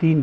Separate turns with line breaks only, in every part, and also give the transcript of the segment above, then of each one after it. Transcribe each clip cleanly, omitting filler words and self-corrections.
3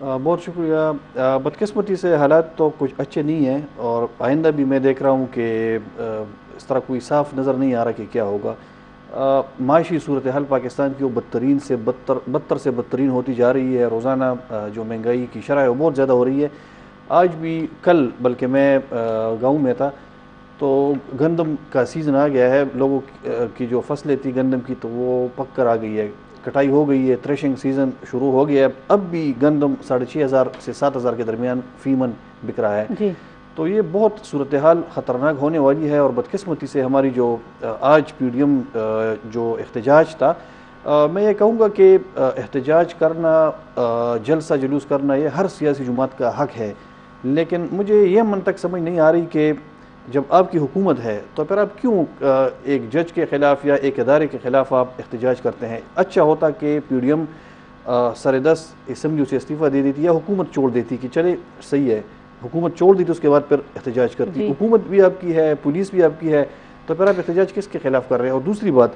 بہت شکریہ. بدقسمتی سے حالات تو کچھ اچھے نہیں ہیں اور آئندہ بھی میں دیکھ رہا ہوں کہ اس طرح کوئی صاف نظر نہیں آ رہا کہ کیا ہوگا. معاشی صورتحال پاکستان کی وہ بدترین سے بدتر سے بدترین ہوتی جا رہی ہے. روزانہ جو مہنگائی کی شرح ہے وہ بہت زیادہ ہو رہی ہے. آج بھی کل بلکہ میں گاؤں میں تھا تو گندم کا سیزن آ گیا ہے. لوگوں کی جو فصلیں تھی گندم کی تو وہ پک کر آ گئی ہے, کٹائی ہو گئی ہے, تھریشنگ سیزن شروع ہو گیا ہے. اب بھی گندم 6,500 سے 7,000 کے درمیان فی من بک رہا ہے.
جی.
تو یہ بہت صورتحال خطرناک ہونے والی ہے. اور بدقسمتی سے ہماری جو آج پی ڈی ایم جو احتجاج تھا, میں یہ کہوں گا کہ احتجاج کرنا, جلسہ جلوس کرنا یہ ہر سیاسی جماعت کا حق ہے, لیکن مجھے یہ منطق سمجھ نہیں آ رہی کہ جب آپ کی حکومت ہے تو پھر آپ کیوں ایک جج کے خلاف یا ایک ادارے کے خلاف آپ احتجاج کرتے ہیں. اچھا ہوتا کہ پی ڈی ایم سر-10 اسمبلی سے استعفیٰ دے دیتی یا حکومت چھوڑ دیتی کہ چلے صحیح ہے, حکومت چھوڑ دی تو اس کے بعد پھر احتجاج کرتی. حکومت بھی آپ کی ہے, پولیس بھی آپ کی ہے, تو پھر آپ احتجاج کس کے خلاف کر رہے ہیں. اور دوسری بات,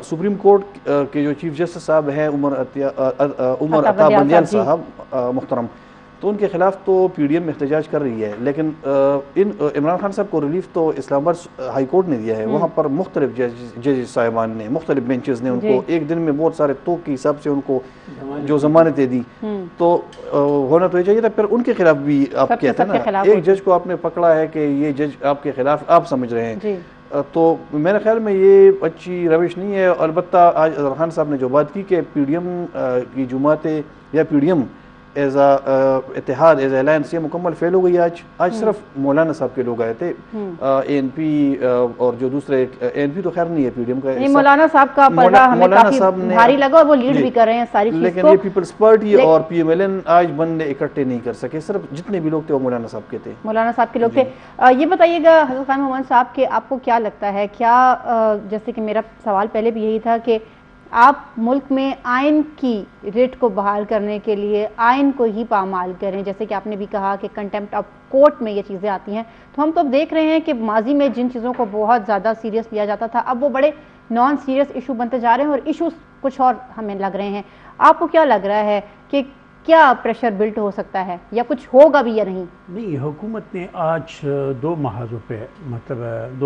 سپریم کورٹ کے جو چیف جسٹس صاحب ہیں عمر عطا بندیال صاحب محترم, تو ان کے خلاف تو پی ڈی ایم احتجاج کر رہی ہے, لیکن عمران خان صاحب کو ریلیف تو اسلام آباد ہائی کورٹ نے دیا ہے. وہاں پر مختلف ججز صاحبان نے, مختلف بینچز نے ان کو ایک دن میں بہت سارے توق کے حساب سے ان کو جو ضمانتیں دی. تو ہونا تو یہ چاہیے تھا. پھر ان کے خلاف بھی آپ کہتے ہیں نا, ایک جج کو آپ نے پکڑا ہے کہ یہ جج آپ کے خلاف آپ سمجھ رہے ہیں, تو میرے خیال میں یہ اچھی روش نہیں ہے. البتہ آج اظہر خان صاحب نے جو بات کی کہ پی ڈی ایم کی جماعتیں یا پی ڈی ایم ایز اتحاد ایز الائنس یہ مکمل فیل ہو گئی. آج صرف مولانا صاحب کے لوگ آئے تھے, اے این پی اور جو دوسرے, اے این پی تو خیر نہیں ہے پی ڈی ایم کا,
مولانا صاحب کا پردہ ہمیں کافی بھاری لگا اور وہ لیڈ بھی کر رہے ہیں ساری چیز کو,
لیکن یہ پیپلز پارٹی اور پی ایم ایل این آج بندے اکٹھے نہیں کر سکے. صرف جتنے بھی لوگ تھے وہ مولانا صاحب کے تھے,
مولانا صاحب کے لوگ تھے. یہ بتائیے گا حضرت خان محمد صاحب کہ آپ کو کیا لگتا ہے, کیا جیسے کہ میرا سوال پہلے بھی یہی تھا کہ آپ ملک میں آئین کی ریٹ کو بحال کرنے کے لیے آئین کو ہی پامال کریں, جیسے کہ آپ نے بھی کہا کہ کنٹیمپٹ آف کورٹ میں یہ چیزیں آتی ہیں, تو ہم تو اب دیکھ رہے ہیں کہ ماضی میں جن چیزوں کو بہت زیادہ سیریس لیا جاتا تھا اب وہ بڑے نان سیریس ایشو بنتے جا رہے ہیں اور ایشوز کچھ اور ہمیں لگ رہے ہیں. آپ کو کیا لگ رہا ہے کہ کیا پریشر بلٹ ہو سکتا ہے یا کچھ ہوگا بھی یا نہیں؟
نہیں, حکومت نے آج دو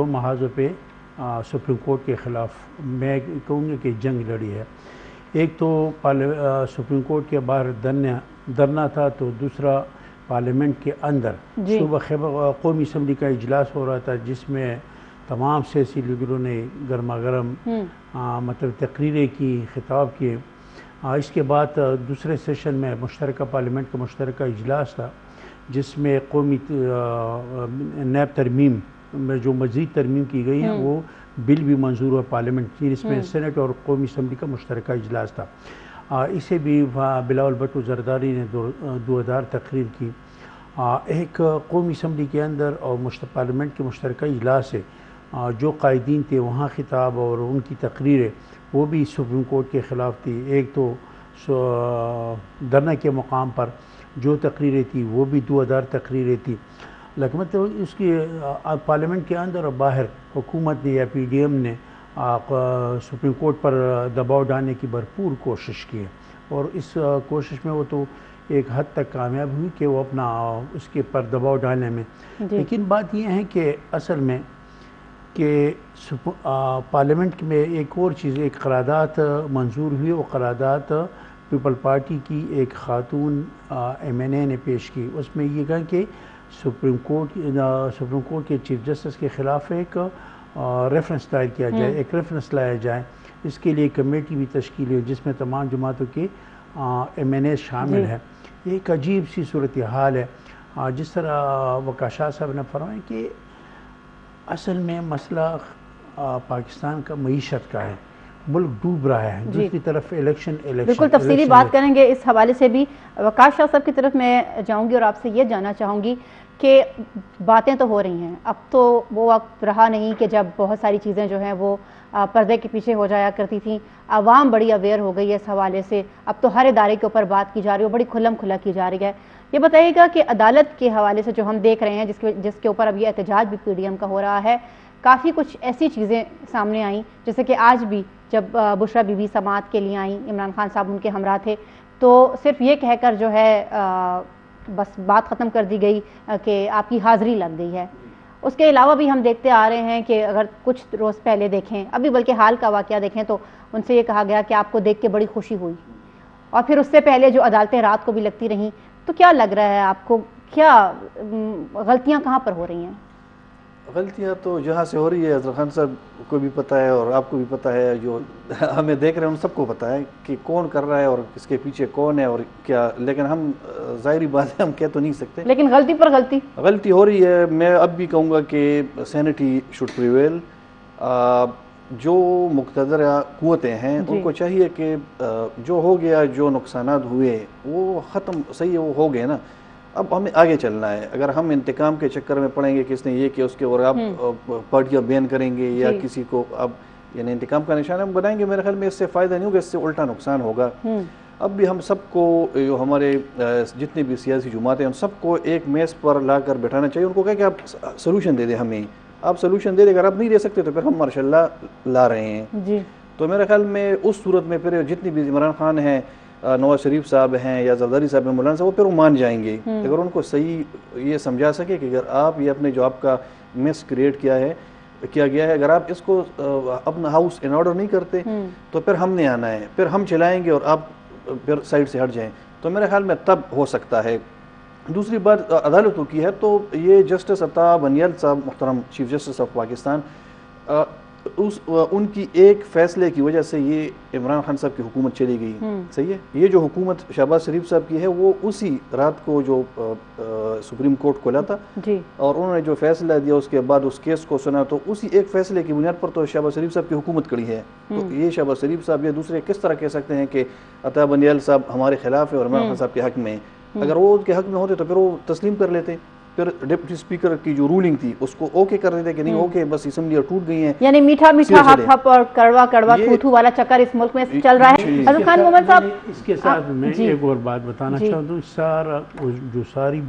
محاذوں پہ سپریم کورٹ کے خلاف میں کہوں گا کہ جنگ لڑی ہے. ایک تو سپریم کورٹ کے باہر دھرنا تھا, تو دوسرا پارلیمنٹ کے اندر صبح قومی اسمبلی کا اجلاس ہو رہا تھا جس میں تمام سیاسی لیڈروں نے گرما گرم تقریریں کی, خطاب کیے. اس کے بعد دوسرے سیشن میں مشترکہ پارلیمنٹ کا مشترکہ اجلاس تھا جس میں قومی نیب ترمیم میں جو مزید ترمیم کی گئی ہیں وہ بل بھی منظور ہوا پارلیمنٹ, اس میں سینٹ اور قومی اسمبلی کا مشترکہ اجلاس تھا. اسے بھی بلاول بھٹو زرداری نے دوردار تقریر کی. ایک قومی اسمبلی کے اندر اور پارلیمنٹ کے مشترکہ اجلاس سے جو قائدین تھے وہاں خطاب اور ان کی تقریریں وہ بھی سپریم کورٹ کے خلاف تھی. ایک تو دھرنا کے مقام پر جو تقریریں تھیں وہ بھی دوردار تقریریں تھیں. لیکن مطلب اس کی پارلیمنٹ کے اندر اور باہر حکومت نے یا پی ڈی ایم نے سپریم کورٹ پر دباؤ ڈالنے کی بھرپور کوشش کی ہے, اور اس کوشش میں وہ تو ایک حد تک کامیاب ہوئی کہ وہ اپنا اس کے پر دباؤ ڈالنے میں. لیکن بات یہ ہے کہ اصل میں کہ پارلیمنٹ میں ایک اور چیز, ایک قرارداد منظور ہوئی. وہ قرارداد پیپل پارٹی کی ایک خاتون ایم این اے نے پیش کی. اس میں یہ کہا کہ سپریم کورٹ کے چیف جسٹس کے خلاف ایک ریفرنس دائر کیا جائے, ایک ریفرنس لایا جائے. اس کے لیے کمیٹی بھی تشکیل ہوئی جس میں تمام جماعتوں کے ایم این اے شامل ہیں. ایک عجیب سی صورتحال ہے. جس طرح وقار شاہ صاحب نے فرمایا کہ اصل میں مسئلہ پاکستان کا معیشت کا ہے, ملک ڈوب رہا ہے, دوسری طرف الیکشن
بالکل تفصیلی بات کریں گے اس حوالے سے بھی. وقار شاہ صاحب کی طرف میں جاؤں گی اور آپ سے یہ جاننا چاہوں گی کہ باتیں تو ہو رہی ہیں, اب تو وہ وقت رہا نہیں کہ جب بہت ساری چیزیں جو ہیں وہ پردے کے پیچھے ہو جایا کرتی تھیں. عوام بڑی اویئر ہو گئی ہے اس حوالے سے, اب تو ہر ادارے کے اوپر بات کی جا رہی ہے, بڑی کھلم کھلا کی جا رہی ہے. یہ بتائیے گا کہ عدالت کے حوالے سے جو ہم دیکھ رہے ہیں جس کے اوپر اب یہ احتجاج بھی پی ڈی ایم کا ہو رہا ہے, کافی کچھ ایسی چیزیں سامنے آئیں جیسے کہ آج بھی جب بشرا بی بی سماعت کے لیے آئیں, عمران خان صاحب ان کے ہمراہ تھے, تو صرف یہ کہہ کر جو ہے بس بات ختم کر دی گئی کہ آپ کی حاضری لگ گئی ہے. اس کے علاوہ بھی ہم دیکھتے آ رہے ہیں کہ اگر کچھ روز پہلے دیکھیں, ابھی بلکہ حال کا واقعہ دیکھیں, تو ان سے یہ کہا گیا کہ آپ کو دیکھ کے بڑی خوشی ہوئی, اور پھر اس سے پہلے جو عدالتیں رات کو بھی لگتی رہیں. تو کیا لگ رہا ہے آپ کو, کیا غلطیاں کہاں پر ہو رہی ہیں؟
غلطیاں تو جہاں سے ہو رہی ہے اظہر خان صاحب کو بھی پتہ ہے اور آپ کو بھی پتہ ہے, جو ہمیں دیکھ رہے ہیں ان سب کو پتہ ہے کہ کون کر رہا ہے اور اس کے پیچھے کون ہے اور کیا. لیکن ہم ظاہری بات ہے ہم کہہ تو نہیں سکتے,
لیکن غلطی پر غلطی
ہو رہی ہے. میں اب بھی کہوں گا کہ سینٹی شوڈ پریویل. جو مقتدرہ قوتیں ہیں ان کو چاہیے کہ جو ہو گیا, جو نقصانات ہوئے وہ ختم, صحیح ہے, وہ ہو گئے نا. اب ہمیں آگے چلنا ہے. اگر ہم انتقام کے چکر میں پڑیں گے کس نے یہ کیا اس کے, اور آپ پارٹیاں بین کریں گے یا کسی کو اب یعنی انتقام کا نشانہ ہم بنائیں گے, میرے خیال میں اس سے فائدہ نہیں ہوگا, اس سے الٹا نقصان ہوگا. اب بھی ہم سب کو, جو ہمارے جتنے بھی سیاسی جماعتیں ہیں ان سب کو ایک میز پر لا کر بٹھانا چاہیے. ان کو کہا کہ آپ سلوشن دے دیں ہمیں, آپ سلوشن دے دیں. اگر آپ نہیں دے سکتے تو پھر ہم ماشاء اللہ لا رہے ہیں. تو میرے خیال میں اس صورت میں پھر جتنی بھی عمران خان ہیں, نواز شریف صاحب ہیں یا زرداری صاحب ہیں, مولانا صاحب, وہ پھر وہ مان جائیں گے اگر ان کو صحیح یہ سمجھا سکے کہ اگر آپ یہ اپنے جو آپ کا مس کریٹ کیا گیا ہے, اگر آپ اس کو اپنا ہاؤس ان آرڈر نہیں کرتے تو پھر ہم نے آنا ہے, پھر ہم چلائیں گے اور آپ پھر سائڈ سے ہٹ جائیں. تو میرے خیال میں تب ہو سکتا ہے. دوسری بات عدالتوں کی ہے, تو یہ جسٹس عطا بنیال صاحب, محترم چیف جسٹس آف پاکستان, ان کی ایک فیصلے کی وجہ سے یہ عمران خان صاحب کی حکومت چلی گئی. صحیح ہے. یہ جو حکومت شہباز شریف صاحب کی ہے وہ اسی رات کو جو سپریم کورٹ کھلا تھا اور انہوں نے جو فیصلہ دیا اس کے بعد اس کیس کو سنا, تو اسی ایک فیصلے کی بنیاد پر تو شہباز شریف صاحب کی حکومت کھڑی ہے. تو یہ شہباز شریف صاحب یا دوسرے کس طرح کہہ سکتے ہیں کہ عطا بنیال صاحب ہمارے خلاف ہے اور عمران خان صاحب کے حق میں. اگر وہ ان کے حق میں ہوتے تو پھر وہ تسلیم کر لیتے, پھر ڈپٹی اسپیکر کی جو رولنگ تھی اس کو اوکے کر دیتے کہ نہیں اوکے بس اسمبلیاں ٹوٹ گئی ہیں.
یعنی میٹھا میٹھا ہپ ہپ اور کڑوا کڑوا تھو تھو والا چکر اس ملک میں چل رہا ہے. حضرت خان محمد صاحب,
اس کے ساتھ میں ایک اور بات بتانا چاہتا ہوں. سارا جو ساری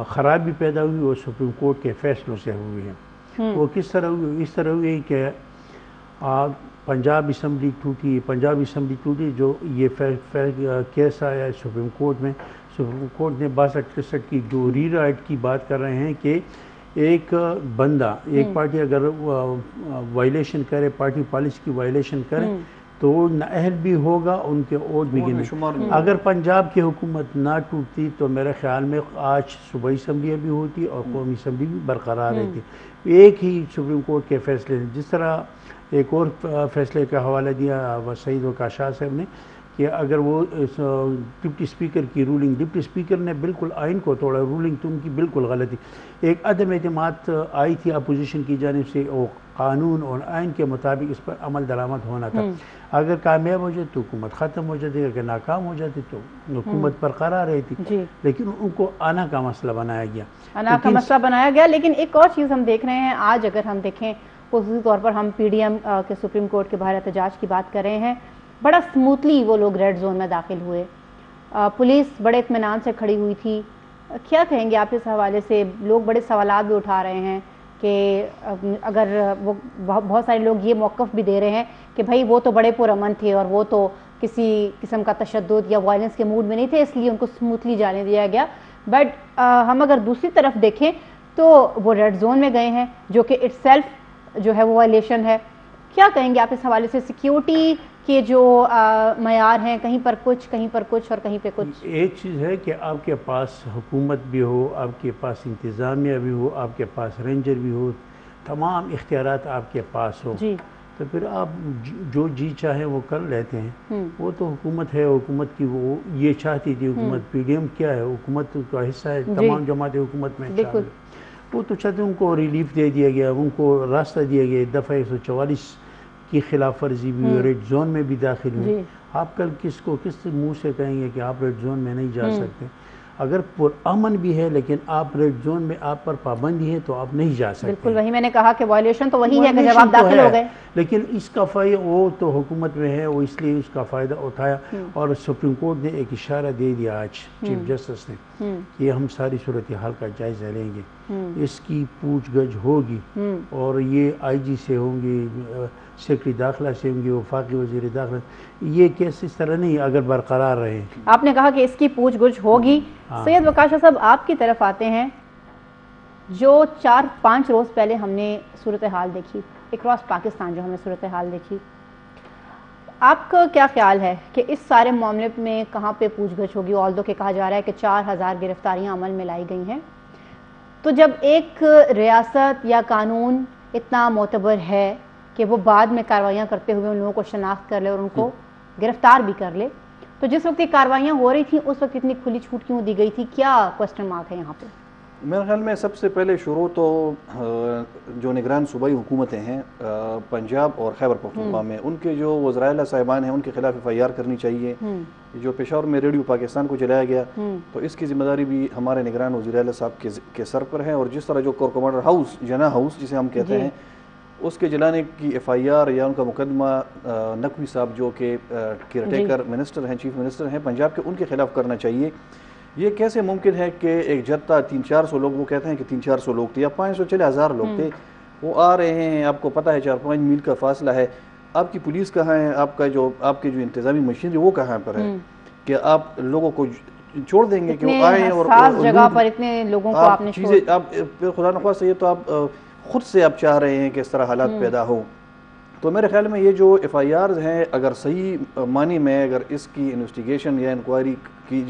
خرابی پیدا ہوئی وہ سپریم کورٹ کے فیصلوں سے ہوئی ہے. وہ کس طرح ہوئی؟ اس طرح ہوئی کہ پنجاب اسمبلی ٹوٹی, جو یہ کیس آیا ہے سپریم کورٹ میں. سپریم کورٹ نے 6268 کی جو ری رائٹ کی بات کر رہے ہیں کہ ایک بندہ, ایک پارٹی اگر وائلیشن کرے, پارٹی پالیسی کی وائلیشن کرے تو وہ نااہل بھی ہوگا, ان کے ووٹ بھی گنے. اگر پنجاب کی حکومت نہ ٹوٹتی تو میرے خیال میں آج صوبائی اسمبلیاں بھی ہوتی اور قومی اسمبلی بھی برقرار رہتی. ایک ہی سپریم کورٹ کے فیصلے نے, جس طرح ایک اور فیصلے کا حوالہ دیا سعید وقاشا صاحب نے کہ اگر وہ ڈپٹی اسپیکر کی رولنگ, ڈپٹی اسپیکر نے بالکل آئین کو توڑا, رولنگ تو ان کی بالکل غلط تھی. ایک عدم اعتماد آئی تھی اپوزیشن کی جانب سے, وہ قانون اور آئین کے مطابق اس پر عمل درآمد ہونا تھا. اگر کامیاب ہو جائے تو حکومت ختم ہو جاتی, اگر ناکام ہو جاتی تو حکومت برقرار رہتی. لیکن ان کو آنا کا مسئلہ بنایا گیا.
لیکن ایک اور چیز ہم دیکھ رہے ہیں آج, اگر ہم دیکھیں خصوصی طور پر ہم پی ڈی ایم کے سپریم کورٹ کے باہر احتجاج کی بات کر رہے ہیں, بڑا سموتھلی وہ لوگ ریڈ زون میں داخل ہوئے, پولیس بڑے اطمینان سے کھڑی ہوئی تھی. کیا کہیں گے آپ اس حوالے سے؟ لوگ بڑے سوالات بھی اٹھا رہے ہیں کہ اگر وہ بہت سارے لوگ یہ موقف بھی دے رہے ہیں کہ بھائی وہ تو بڑے پرامن تھے اور وہ تو کسی قسم کا تشدد یا وائلنس کے موڈ میں نہیں تھے, اس لیے ان کو سموتھلی جانے دیا گیا. بٹ ہم اگر دوسری طرف دیکھیں تو وہ ریڈ زون میں گئے ہیں, جو کہ اٹ سیلف جو ہے وہ وائلیشن ہے. کیا کہیں گے آپ اس حوالے سے؟ سیکیورٹی کے جو معیار ہیں, کہیں پر کچھ اور کہیں پہ کچھ.
ایک چیز ہے کہ آپ کے پاس حکومت بھی ہو, آپ کے پاس انتظامیہ بھی ہو, آپ کے پاس رینجر بھی ہو, تمام اختیارات آپ کے پاس ہو, تو پھر آپ جو جی چاہیں وہ کر لیتے ہیں. وہ تو حکومت ہے, حکومت کی وہ یہ چاہتی تھی. حکومت پی ڈی ایم کیا ہے, حکومت کا حصہ ہے, تمام جماعتیں حکومت میں شامل. وہ تو چاہتے ہیں ان کو ریلیف دے دیا گیا, ان کو راستہ دیا گیا. دفعہ 144 کی خلاف ورزی بھی ہوئی, ریڈ زون میں بھی داخل ہوئی. آپ کل کس منہ سے کہیں گے کہ آپ ریڈ زون میں نہیں جا سکتے؟ اگر پرامن بھی ہے لیکن آپ ریڈ زون میں آپ پر پابندی ہے تو آپ نہیں جا سکتے.
بالکل وہی میں نے کہا کہ وائلیشن تو وہی ہے کہ جب آپ داخل ہو گئے.
لیکن اس کا فائدہ, وہ تو حکومت میں ہے, وہ اس لیے اس کا فائدہ اٹھایا. اور سپریم کورٹ نے ایک اشارہ دے دیا آج چیف جسٹس نے کہ ہم ساری صورتحال کا جائزہ لیں گے. اس کی پوچھ گچھ ہوگی اور یہ آئی جی سے ہوں گی، سیکرٹری داخلہ سے ہوں گی، وفاقی وزیر داخلہ، یہ کیس اس طرح نہیں اگر برقرار رہے۔
آپ نے کہا کہ اس کی پوچھ گچھ ہوگی۔ سید وقار شاہ صاحب آپ کی طرف آتے ہیں، جو 4-5 روز پہلے ہم نے صورتحال دیکھی اکراس پاکستان، جو ہم نے صورتحال دیکھی، آپ کا کیا خیال ہے کہ اس سارے معاملے میں کہاں پہ پوچھ گچھ ہوگی؟ آلدو کہ کہا جا رہا ہے کہ 4000 گرفتاریاں عمل میں لائی گئی ہیں، تو جب ایک ریاست یا قانون اتنا معتبر ہے کہ وہ بعد میں کارروائیاں کرتے ہوئے ان لوگوں کو شناخت کر لے اور ان کو گرفتار بھی کر لے، تو جس وقت یہ کارروائیاں ہو رہی تھیں اس وقت اتنی کھلی چھوٹ کیوں دی گئی تھی؟ کیا کوسچن مارک ہے یہاں پہ؟
میرے خیال میں سب سے پہلے شروع تو جو نگران صوبائی حکومتیں ہیں پنجاب اور خیبر پختونخوا میں، ان کے جو وزرائے اعلیٰ صاحبان ہیں ان کے خلاف FIR کرنی چاہیے۔ جو پشاور میں ریڈیو پاکستان کو جلایا گیا تو اس کی ذمہ داری بھی ہمارے نگران وزیر اعلیٰ صاحب کے سر پر ہے، اور جس طرح جو کور کمانڈر ہاؤس، جناح ہاؤس جسے ہم کہتے ہیں، اس کے جلانے کی FIR یا ان کا مقدمہ نقوی صاحب جو کہ کیئر ٹیکر منسٹر ہیں، چیف منسٹر ہیں پنجاب کے، ان کے خلاف کرنا چاہیے۔ یہ کیسے ممکن ہے کہ ایک جتھا 300-400 لوگ، وہ کہتے ہیں کہ 300-400 لوگ تھے یا 500 چلے 1000 لوگ تھے، وہ آ رہے ہیں، آپ کو پتہ ہے 4-5 میل کا فاصلہ ہے، آپ کی پولیس کہاں ہے، آپ کے جو انتظامی مشینری وہ کہاں پر ہے کہ آپ لوگوں کو چھوڑ دیں گے کہ وہ آئیں اور
جگہ پر اتنے لوگوں کو آپ نے
چیزیں، آپ خدا نخواستہ یہ تو آپ خود سے آپ چاہ رہے ہیں کہ اس طرح حالات پیدا ہوں۔ تو میرے خیال میں یہ جو FIRs ہیں، اگر صحیح معنی میں اگر اس کی انویسٹیگیشن یا انکوائری کی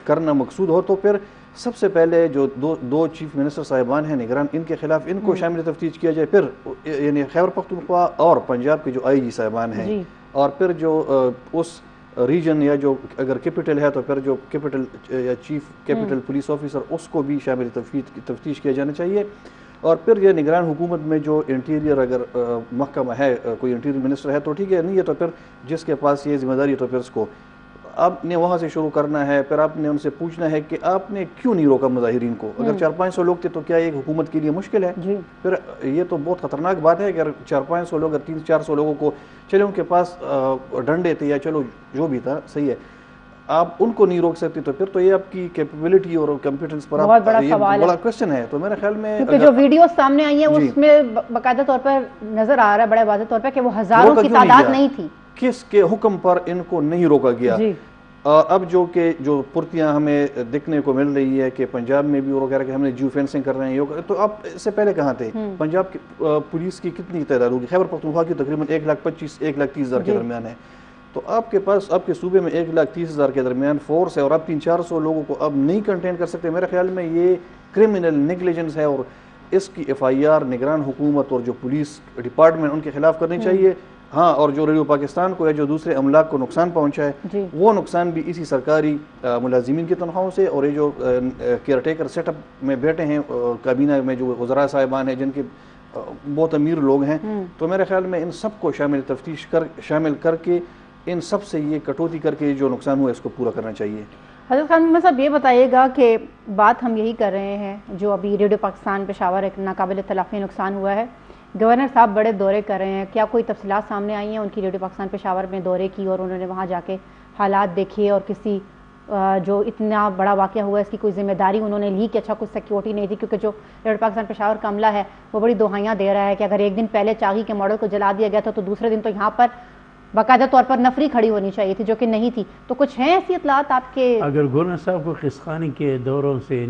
کرنا مقصود ہو، تو پھر سب سے پہلے جو دو چیف منسٹر صاحبان ہیں نگران، ان کے خلاف ان کو شامل تفتیش کیا جائے، پھر یعنی خیبر پختونخوا اور پنجاب کے جو IG صاحبان ہیں، اور پھر جو اس ریجن یا جو اگر کیپٹل ہے تو پھر جو کیپٹل یا چیف کیپٹل پولیس آفیسر، اس کو بھی شامل تفتیش کیا جانا چاہیے۔ اور پھر یہ نگران حکومت میں جو انٹیریئر اگر محکمہ ہے، کوئی انٹیریئر منسٹر ہے تو ٹھیک ہے، نہیں ہے تو پھر جس کے پاس یہ ذمہ داری ہے تو پھر اس کو آپ نے وہاں سے شروع کرنا ہے۔ پھر آپ نے ان سے پوچھنا ہے کہ آپ نے کیوں نہیں روکا مظاہرین کو؟ اگر 400-500 لوگ تھے تو کیا ایک حکومت کے لیے مشکل ہے؟ پھر یہ تو بہت خطرناک بات ہے کہ اگر 400-500 لوگ، اگر 300-400 لوگوں کو چلے ان کے پاس ڈنڈے تھے یا چلو جو بھی تھا صحیح ہے، آپ ان کو نہیں روک سکتے، تو پھر تو یہ آپ کی کیپیبلٹی اور کمپیٹنس پر یہ بڑا کوشچن ہے۔ تو میرے خیال میں
کیونکہ جو ویڈیوز سامنے آئی ہیں اس میں باقاعدہ طور پر نظر آ رہا ہے بڑے واضح طور پر کہ وہ ہزاروں کی تعداد نہیں تھی،
کس کے حکم پر ان کو نہیں روکا گیا۔ اب جو کہ جو پرتیاں ہمیں دیکھنے کو مل رہی ہے کہ پنجاب میں بھی وغیرہ کہ ہم نے جیو فینسنگ کر رہے ہیں، تو آپ اس سے پہلے کہاں تھے؟ پنجاب کی پولیس کی کتنی تعداد ہوگی؟ خیبر پختونخوا کی تقریباً 1,25,000-1,30,000 کے درمیان ہے، تو آپ کے پاس آپ کے صوبے میں 1,30,000 کے درمیان فورس ہے، اور آپ 300-400 لوگوں کو اب نہیں کنٹین کر سکتے۔ میرے خیال میں یہ کرمنل نیگلیجنس ہے، اور اس کی FIR نگران حکومت اور جو پولیس ڈپارٹمنٹ ان کے خلاف کرنی چاہیے۔ ہاں، اور جو ریڈیو پاکستان کو یا جو دوسرے املاک کو نقصان پہنچا ہے، وہ نقصان بھی اسی سرکاری ملازمین کی تنخواہوں سے، اور یہ جو کیئر ٹیکر سیٹ اپ میں بیٹھے ہیں کابینہ میں جو وزراء صاحبان ہیں جن کے بہت امیر لوگ ہیں، تو میرے خیال میں ان سب کو شامل کر کے ان سب سے یہ کٹوتی کر کے جو نقصان ہوا اس کو پورا کرنا چاہیے۔
حضرت خان محمد صاحب، یہ بتائیے گا کہ بات ہم یہی کر رہے ہیں، جو ابھی ریڈیو پاکستان پشاور ایک ناقابل تلافی نقصان ہوا ہے، گورنر صاحب بڑے دورے کر رہے ہیں، کیا کوئی تفصیلات سامنے آئی ہیں ان کی ریڈیو پاکستان پشاور میں دورے کی اور انہوں نے وہاں جا کے حالات دیکھے، اور کسی جو اتنا بڑا واقعہ ہوا ہے اس کی کوئی ذمہ داری انہوں نے لی کہ اچھا کچھ سیکیورٹی نہیں تھی؟ کیونکہ جو ریڈیو پاکستان پشاور کا عملہ ہے وہ بڑی دہائیاں دے رہا ہے کہ اگر ایک دن پہلے چاغی کے ماڈل کو جلا دیا گیا تھا تو دوسرے دن تو یہاں پر باقاعدہ طور پر نفری کھڑی ہونی چاہیے تھی، جو کہ نہیں تھی۔ تو کچھ ہیں ایسی اطلاعات آپ کے؟
اگر گورنر صاحب کو قسخانی کے دوروں سے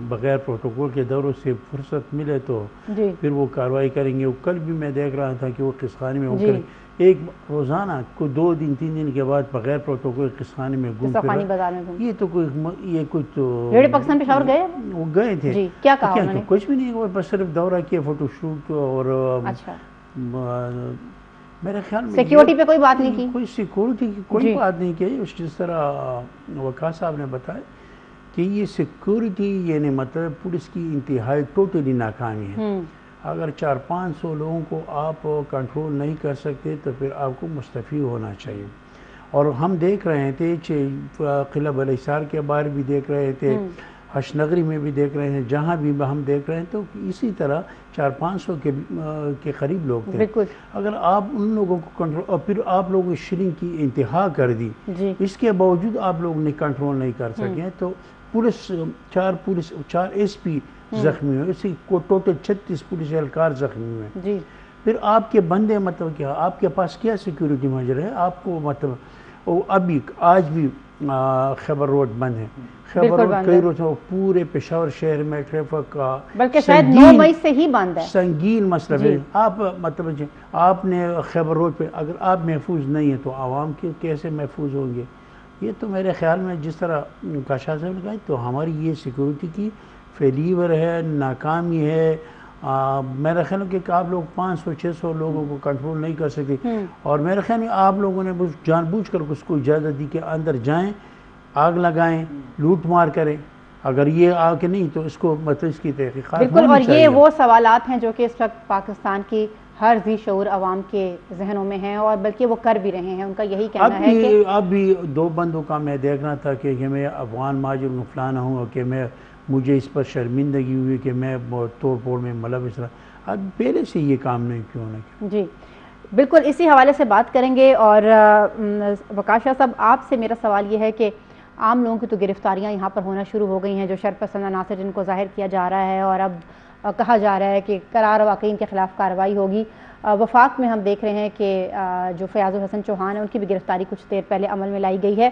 بغیر پروٹوکول کے دوروں سے فرصت ملے تو پھر وہ کارروائی کریں گے۔ کل بھی میں دیکھ رہا تھا کہ وہ قسخانی میں کریں، ایک روزانہ کو 2 دن 3 دن کے بعد بغیر پروٹوکول قسخانی میں گھوم پھر، یہ تو کوئی تو
ریڈیو پاکستان پشاور گئے؟
وہ گئے تھے،
کیا کہا انہوں نے؟
کچھ بھی نہیں، وہ بس صرف دورہ کیا، فوٹو شوٹ، اور میرے خیال میں
سیکیورٹی پہ کوئی بات نہیں کی،
کوئی سیکورٹی کی کوئی بات نہیں کی۔ جس طرح وقار صاحب نے بتایا کہ یہ سیکورٹی یعنی مطلب پولیس کی انتہائی ٹوٹلی ناکامی ہے۔ اگر 400-500 لوگوں کو آپ کنٹرول نہیں کر سکتے تو پھر آپ کو مستعفی ہونا چاہیے۔ اور ہم دیکھ رہے تھے قلعہ بلح حصار کے باہر بھی دیکھ رہے تھے، حش نگری میں بھی دیکھ رہے ہیں، جہاں بھی ہم دیکھ رہے ہیں تو اسی طرح 400-500 کے قریب لوگ تھے۔ اگر آپ ان لوگوں کو کنٹرول، اور پھر آپ لوگوں شیلنگ کی انتہا کر دی، اس کے باوجود آپ لوگ نے کنٹرول نہیں کر سکے، تو پولیس 4 SP زخمی ہوئے، اسی کو ٹوٹل 36 پولیس اہلکار زخمی ہوئے.
جی
پھر آپ کے بندے مطلب کیا، آپ کے پاس کیا سیکیورٹی میجر ہے؟ آپ کو مطلب ابھی آج بھی خیبر روڈ بند ہے. خیبر روڈ کئی روز پورے پشاور شہر میں ٹریفک کا
بلکہ شاید 9 مئی سے ہی بند ہے،
سنگین مسئلہ ہے. آپ مطلب آپ نے خیبر روڈ پہ اگر آپ محفوظ نہیں ہیں تو عوام کے کیسے محفوظ ہوں گے؟ یہ تو میرے خیال میں جس طرح کاشا صاحب نے کہا تو ہماری یہ سیکورٹی کی فیلیور ہے، ناکامی ہے. میرا خیال ہے کہ آپ لوگ 500-600 لوگوں کو کنٹرول نہیں کر سکتے، اور میرے خیال میں آپ لوگوں نے جان بوجھ کر اس کو اجازت دی کہ اندر جائیں، آگ لگائیں، لوٹ مار کریں. اگر یہ آ کے نہیں تو اس کو مطلب اس کی تحقیقات
بالکل. اور یہ وہ سوالات ہیں جو کہ اس وقت پاکستان کی ہر ذی شعور عوام کے ذہنوں میں ہیں، اور بلکہ وہ کر بھی رہے ہیں. ان کا یہی کہنا ہے کہ
اب بھی 2 بندوں کا میں دیکھ رہا تھا کہ میں افغان مہاجر فلانا ہوں، کہ مجھے اس پر شرمندگی ہوئی کہ میں توڑ پھوڑ میں ملوث رہا. اب پہلے سے یہ کام نہیں کیوں نہ کیا.
جی بالکل اسی حوالے سے بات کریں گے. اور وقاص شاہ صاحب، آپ سے میرا سوال یہ ہے کہ عام لوگوں کی تو گرفتاریاں یہاں پر ہونا شروع ہو گئی ہیں، جو شرپسند عناصر جن کو ظاہر کیا جا رہا ہے، اور اب کہا جا رہا ہے کہ قرار واقعین کے خلاف کارروائی ہوگی. وفاق میں ہم دیکھ رہے ہیں کہ جو فیاض الحسن چوہان ہیں ان کی بھی گرفتاری کچھ دیر پہلے عمل میں لائی گئی ہے.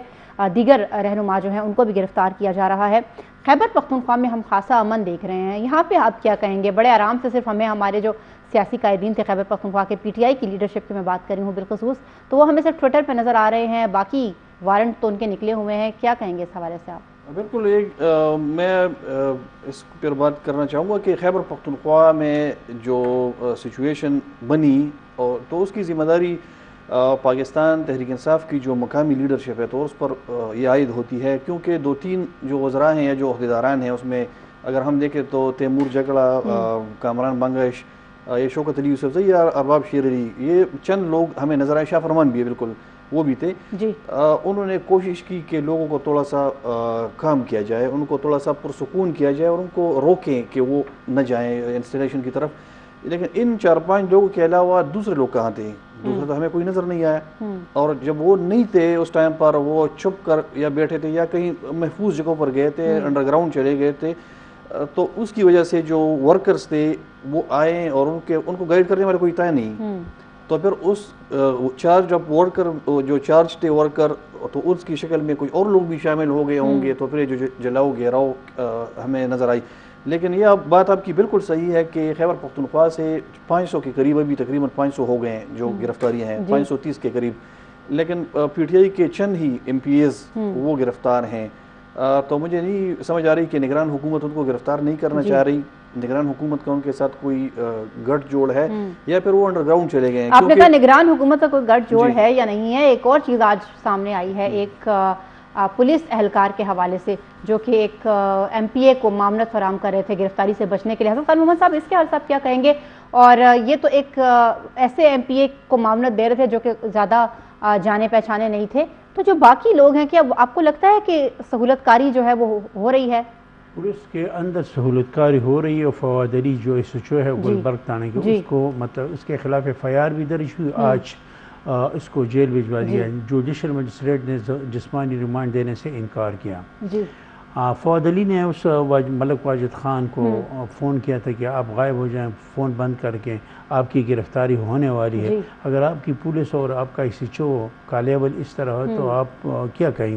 دیگر رہنما جو ہیں ان کو بھی گرفتار کیا جا رہا ہے. خیبر پختونخوا میں ہم خاصا امن دیکھ رہے ہیں، یہاں پہ آپ کیا کہیں گے؟ بڑے آرام سے صرف ہمارے جو سیاسی قائدین تھے خیبر پختونخوا کے، پی ٹی آئی کی لیڈرشپ کی میں بات کر رہی ہوں بالخصوص، تو وہ ہمیں صرف ٹویٹر پہ نظر آ رہے ہیں، باقی وارنٹ تو ان کے نکلے ہوئے ہیں. کیا کہیں گے اس حوالے سے آپ؟
بالکل. میں اس پر بات کرنا چاہوں گا کہ خیبر پختونخوا میں جو سچویشن بنی، اور تو اس کی ذمہ داری پاکستان تحریک انصاف کی جو مقامی لیڈرشپ ہے تو اس پر یہ عائد ہوتی ہے، کیونکہ 2-3 جو وزراء ہیں یا جو عہدیداران ہیں اس میں اگر ہم دیکھیں تو تیمور جگڑا، کامران بنگش، یہ شوکت علی یوسف زئی، ارباب شیر علی، یہ چند لوگ ہمیں نظر آئے. شاہ فرمان بھی ہے، بالکل وہ بھی تھے.
جی
انہوں نے کوشش کی کہ لوگوں کو تھوڑا سا کام کیا جائے، ان کو تھوڑا سا پرسکون کیا جائے اور ان کو روکیں کہ وہ نہ جائیں انسٹالیشن کی طرف. لیکن ان 4-5 لوگوں کے علاوہ دوسرے لوگ کہاں تھے؟ دوسرے تو ہمیں کوئی نظر نہیں آیا. اور جب وہ نہیں تھے اس ٹائم پر، وہ چھپ کر یا بیٹھے تھے یا کہیں محفوظ جگہوں پر گئے تھے، انڈر گراؤنڈ چلے گئے تھے، تو اس کی وجہ سے جو ورکرز تھے وہ آئے اور ان کو گائیڈ کرنے والے کوئی تھا نہیں. تو پھر اس چارج آف ورکر جو چارج تھے ورکر، تو اس کی شکل میں کوئی اور لوگ بھی شامل ہو گئے ہوں گے، تو پھر جو جلاؤ گھیراؤ ہمیں نظر آئی. لیکن یہ بات آپ کی بالکل صحیح ہے کہ خیبر پختونخوا سے 500 کے قریب، ابھی تقریباً 500 ہو گئے ہیں جو گرفتاریاں ہیں، 530 کے قریب. لیکن پی ٹی آئی کے چند ہی ایم پی ایز وہ گرفتار ہیں. تو مجھے نہیں سمجھ آ رہی کہ نگران حکومت ان کو گرفتار نہیں کرنا چاہ رہی. نگران حکومت کا ان کے ساتھ کوئی گٹھ جوڑ ہے یا پھر وہ انڈر گراؤنڈ چلے گئے ہیں؟
آپ نے کہا نگران حکومت کا کوئی گٹھ جوڑ ہے یا نہیں ہے. ایک اور چیز آج سامنے آئی ہے، ایک پولیس اہلکار کے حوالے سے جو کہ ایک ایم پی اے کو معاونت فراہم کر رہے تھے گرفتاری سے بچنے کے لیے. حسن خان محمد صاحب، اس کے حوالے سے آپ کیا کہیں گے؟ اور یہ تو ایک ایسے ایم پی اے کو معاونت دے رہے تھے جو کہ زیادہ جانے پہچانے نہیں تھے، تو جو باقی لوگ ہیں کیا آپ کو لگتا ہے کہ سہولت کاری جو ہے وہ ہو رہی ہے؟
پولیس کے اندر سہولت کاری ہو رہی ہے. اور فواد علی جو ایس ایچ او ہے گلبرگ تھانے کے، اس کو مطلب اس کے خلاف ایف آئی آر بھی درج ہوئی. آج اس کو جیل بھجوا دیا. جوڈیشل مجسٹریٹ نے جسمانی ریمانڈ دینے سے انکار کیا. فواد علی نے اس ملک واجد خان کو فون کیا تھا کہ آپ غائب ہو جائیں، فون بند کر کے، آپ کی گرفتاری ہونے والی ہے. اگر آپ کی پولیس اور آپ کا ایس ایچ او کا لیول اس طرح ہے تو آپ کیا کہیں؟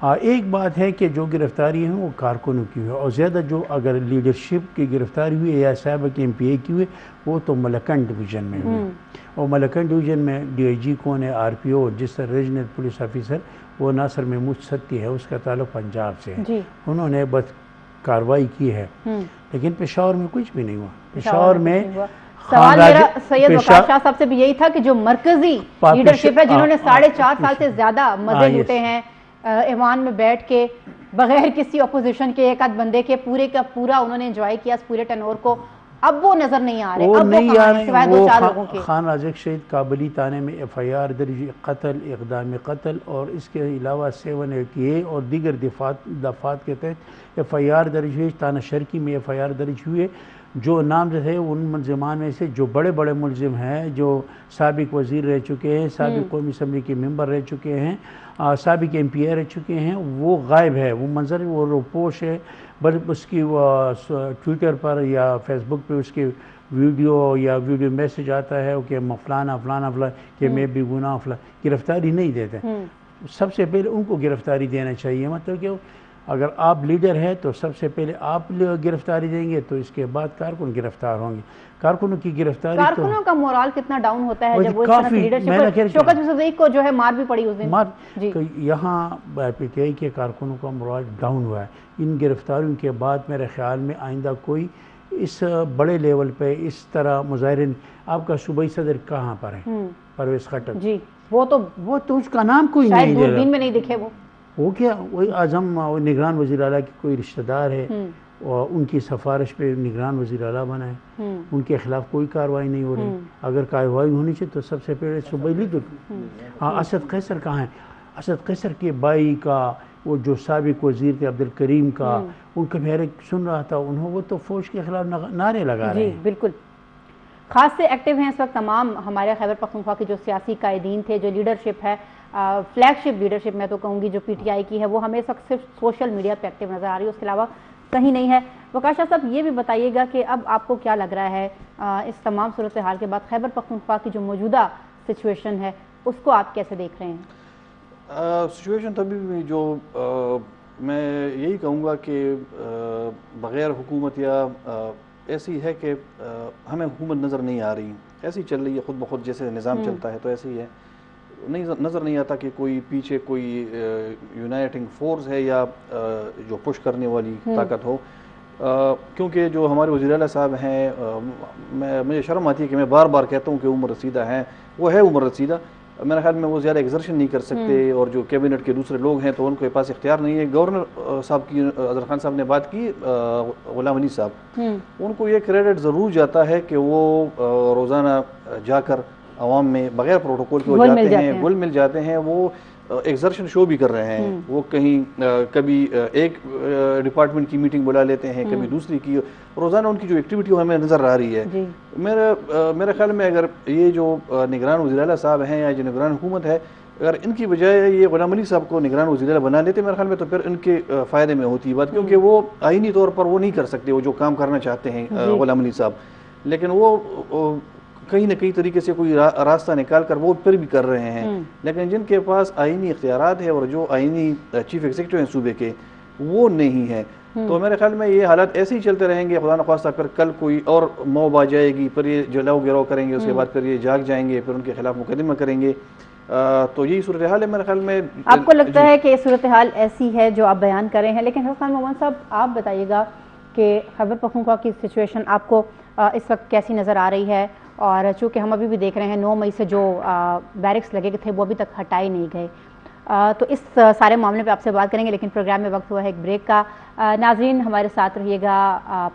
ایک بات ہے کہ جو گرفتاری ہیں وہ کارکنوں کی ہوئی، اور زیادہ جو اگر لیڈرشپ کی گرفتاری ہوئی یا صاحبہ کے ایم پی اے کی ہوئی وہ تو ملکن ڈویژن میں ہوئی. اور ملکن ڈویژن میں ڈی آئی جی کون ہے؟ آر پی او، جس طرح ریجنل پولیس آفیسر وہ ناصر محمود ستی ہے، اس کا تعلق پنجاب سے ہے. انہوں نے بس کارروائی کی ہے، لیکن پشاور میں کچھ بھی نہیں ہوا. پشاور میں
سوال میرا سید وقاص شاہ صاحب سے بھی یہی تھا کہ جو مرکزی لیڈرشپ ہے جنہوں نے 4.5 سال سے زیادہ مزے لوٹے ہیں ایوان میں بیٹھ کے بغیر کسی اپوزیشن کے، ایک آدھ بندے کے، پورے کا پورا انہوں نے انجوائے کیا اس پورے ٹینور کو، اب وہ نظر نہیں آ رہے. اب وہ نہیں آ رہے. سوائے 2-4 لوگوں کے.
خان رازق شہید کابلی تانے میں ایف آئی آر درج، قتل، اقدام قتل، اور اس کے علاوہ 780 اور دیگر دفعات کے تحت ایف آئی آر درج ہوئی. تانہ شرکی میں ایف آئی آر درج ہوئے. جو نامزد ہے ان ملزمان میں سے جو بڑے بڑے ملزم ہیں، جو سابق وزیر رہ چکے ہیں، سابق قومی اسمبلی کے ممبر رہ چکے ہیں، سابق ایم پی اے رہ چکے ہیں، وہ غائب ہے. وہ منظر وہ روپوش ہے، بل اس کی ٹویٹر پر یا فیس بک پہ اس کی ویڈیو میسج آتا ہے کہ فلانا فلانا کہ میں بے گناہ گرفتاری نہیں دیتے. سب سے پہلے ان کو گرفتاری دینا چاہیے. مطلب کہ اگر آپ لیڈر ہیں تو سب سے پہلے آپ گرفتاری دیں گے تو اس کے بعد کارکن گرفتار ہوں گے. کارکنوں کی گرفتاری تو
کارکنوں کا مورال کتنا ڈاؤن ہوتا ہے جب وہ اس طرح کی لیڈرشپ. شوکت صدیق کو جو ہے مار بھی پڑی اس دن.
یہاں پی ٹی آئی کے کارکنوں کا مورال ڈاؤن ہوا ہے. ان گرفتاریوں کے بعد میرے خیال میں آئندہ کوئی اس بڑے لیول پہ اس طرح مظاہرے. آپ کا صوبائی صدر کہاں پر ہے؟ پرویز خٹک.
جی وہ تو
اس کا نام کوئی نہیں
شاید دوربین میں نہیں دکھے.
وہ کیا وہی اعظم نگران وزیر اعلیٰ کی کوئی رشتہ دار ہے اور ان کی سفارش پہ نگران وزیر اعلیٰ بنا ہے. ان کے خلاف کوئی کارروائی نہیں ہو رہی. اگر کارروائی ہونی چاہیے تو سب سے پہلے صوبائی لیڈر. ہاں اسد قیصر کہاں ہے؟ اسد قیصر کے بھائی کا وہ جو سابق وزیر تھے عبدالکریم کا, ان کا میں سن رہا تھا وہ تو فوج کے خلاف نعرے لگا رہے ہیں.
جی بالکل. خاص سے ایکٹیو ہیں اس وقت تمام ہمارے خیبر پختونخوا کے جو سیاسی قائدین تھے. جو لیڈرشپ ہے, فلیگ شپ لیڈرشپ میں تو کہوں گی جو پی ٹی آئی کی ہے, وہ ہمیں اس وقت صرف سوشل میڈیا پہ ایکٹیو نظر آ رہی ہے, اس کے علاوہ کہیں نہیں ہے. وقار شاہ صاحب یہ بھی بتائیے گا کہ اب آپ کو کیا لگ رہا ہے اس تمام صورتحال کے بعد خیبر پختونخوا کی جو موجودہ سچویشن ہے اس کو آپ کیسے دیکھ رہے ہیں؟
سچویشن تبھی بھی جو میں یہی کہوں گا کہ بغیر حکومت یا ایسی ہے کہ ہمیں حکومت نظر نہیں آ رہی, ایسی چل رہی ہے خود بخود جیسے نظام چلتا ہے تو ایسے ہی ہے. نظر نہیں آتا کہ کوئی پیچھے کوئی یونائٹنگ فورس ہے یا جو پش کرنے والی طاقت ہو. کیونکہ جو ہمارے وزیر اعلیٰ صاحب ہیں, مجھے شرم آتی ہے کہ میں بار بار کہتا ہوں کہ عمر رسیدہ ہیں. وہ ہے عمر رسیدہ, میرے خیال میں وہ زیادہ ایگزرشن نہیں کر سکتے, اور جو کیبنٹ کے دوسرے لوگ ہیں تو ان کے پاس اختیار نہیں ہے. گورنر صاحب کی اظہر خان صاحب نے بات کی, غلام علی صاحب, ان کو یہ کریڈٹ ضرور جاتا ہے کہ وہ روزانہ جا کر عوام میں بغیر پروٹوکول کے وہ جاتے ہیں, گل مل جاتے ہیں, وہ ایگزرشن شو بھی کر رہے ہیں. وہ کہیں کبھی ایک ڈپارٹمنٹ کی میٹنگ بلا لیتے ہیں, کبھی دوسری کی. روزانہ ان کی جو ایکٹیویٹی ہمیں نظر آ رہی ہے. میرے خیال میں اگر یہ جو نگران وزیر اعلیٰ صاحب ہیں یا جو نگران حکومت ہے, اگر ان کی بجائے یہ غلام علی صاحب کو نگران وزیر اعلیٰ بنا لیتے, میرے خیال میں تو پھر ان کے فائدے میں ہوتی بات, کیونکہ وہ آئینی طور پر وہ نہیں کر سکتے وہ جو کام کرنا چاہتے ہیں غلام علی صاحب, لیکن وہ کہیں نہ کہیں طریقے سے کوئی راستہ نکال کر وہ پھر بھی کر رہے ہیں. لیکن جن کے پاس آئینی اختیارات ہیں اور جو آئینی چیف ایگزیکٹو ہیں صوبے کے, وہ نہیں ہیں. تو میرے خیال میں یہ حالات ایسے ہی چلتے رہیں گے. خدا نخواستہ پھر کل کوئی اور موب آ جائے گی, پھر یہ جلاؤ گراؤ کریں گے, اس کے بعد پھر یہ جاگ جائیں گے, پھر ان کے خلاف مقدمہ کریں گے. تو یہی صورتحال ہے میرے خیال میں.
آپ کو لگتا ہے کہ یہ صورتحال ایسی ہے جو آپ بیان کر رہے ہیں, لیکن حسن خان محمد صاحب آپ بتائیے گا کہ خیبر پختونخوا کی سچویشن آپ کو اس وقت کیسی نظر آ رہی ہے؟ اور چونکہ ہم ابھی بھی دیکھ رہے ہیں 9 مئی سے جو بیرکس لگے تھے وہ ابھی تک ہٹائے نہیں گئے, تو اس سارے معاملے پہ آپ سے بات کریں گے, لیکن پروگرام میں وقت ہوا ہے ایک بریک کا. ناظرین ہمارے ساتھ رہیے گا,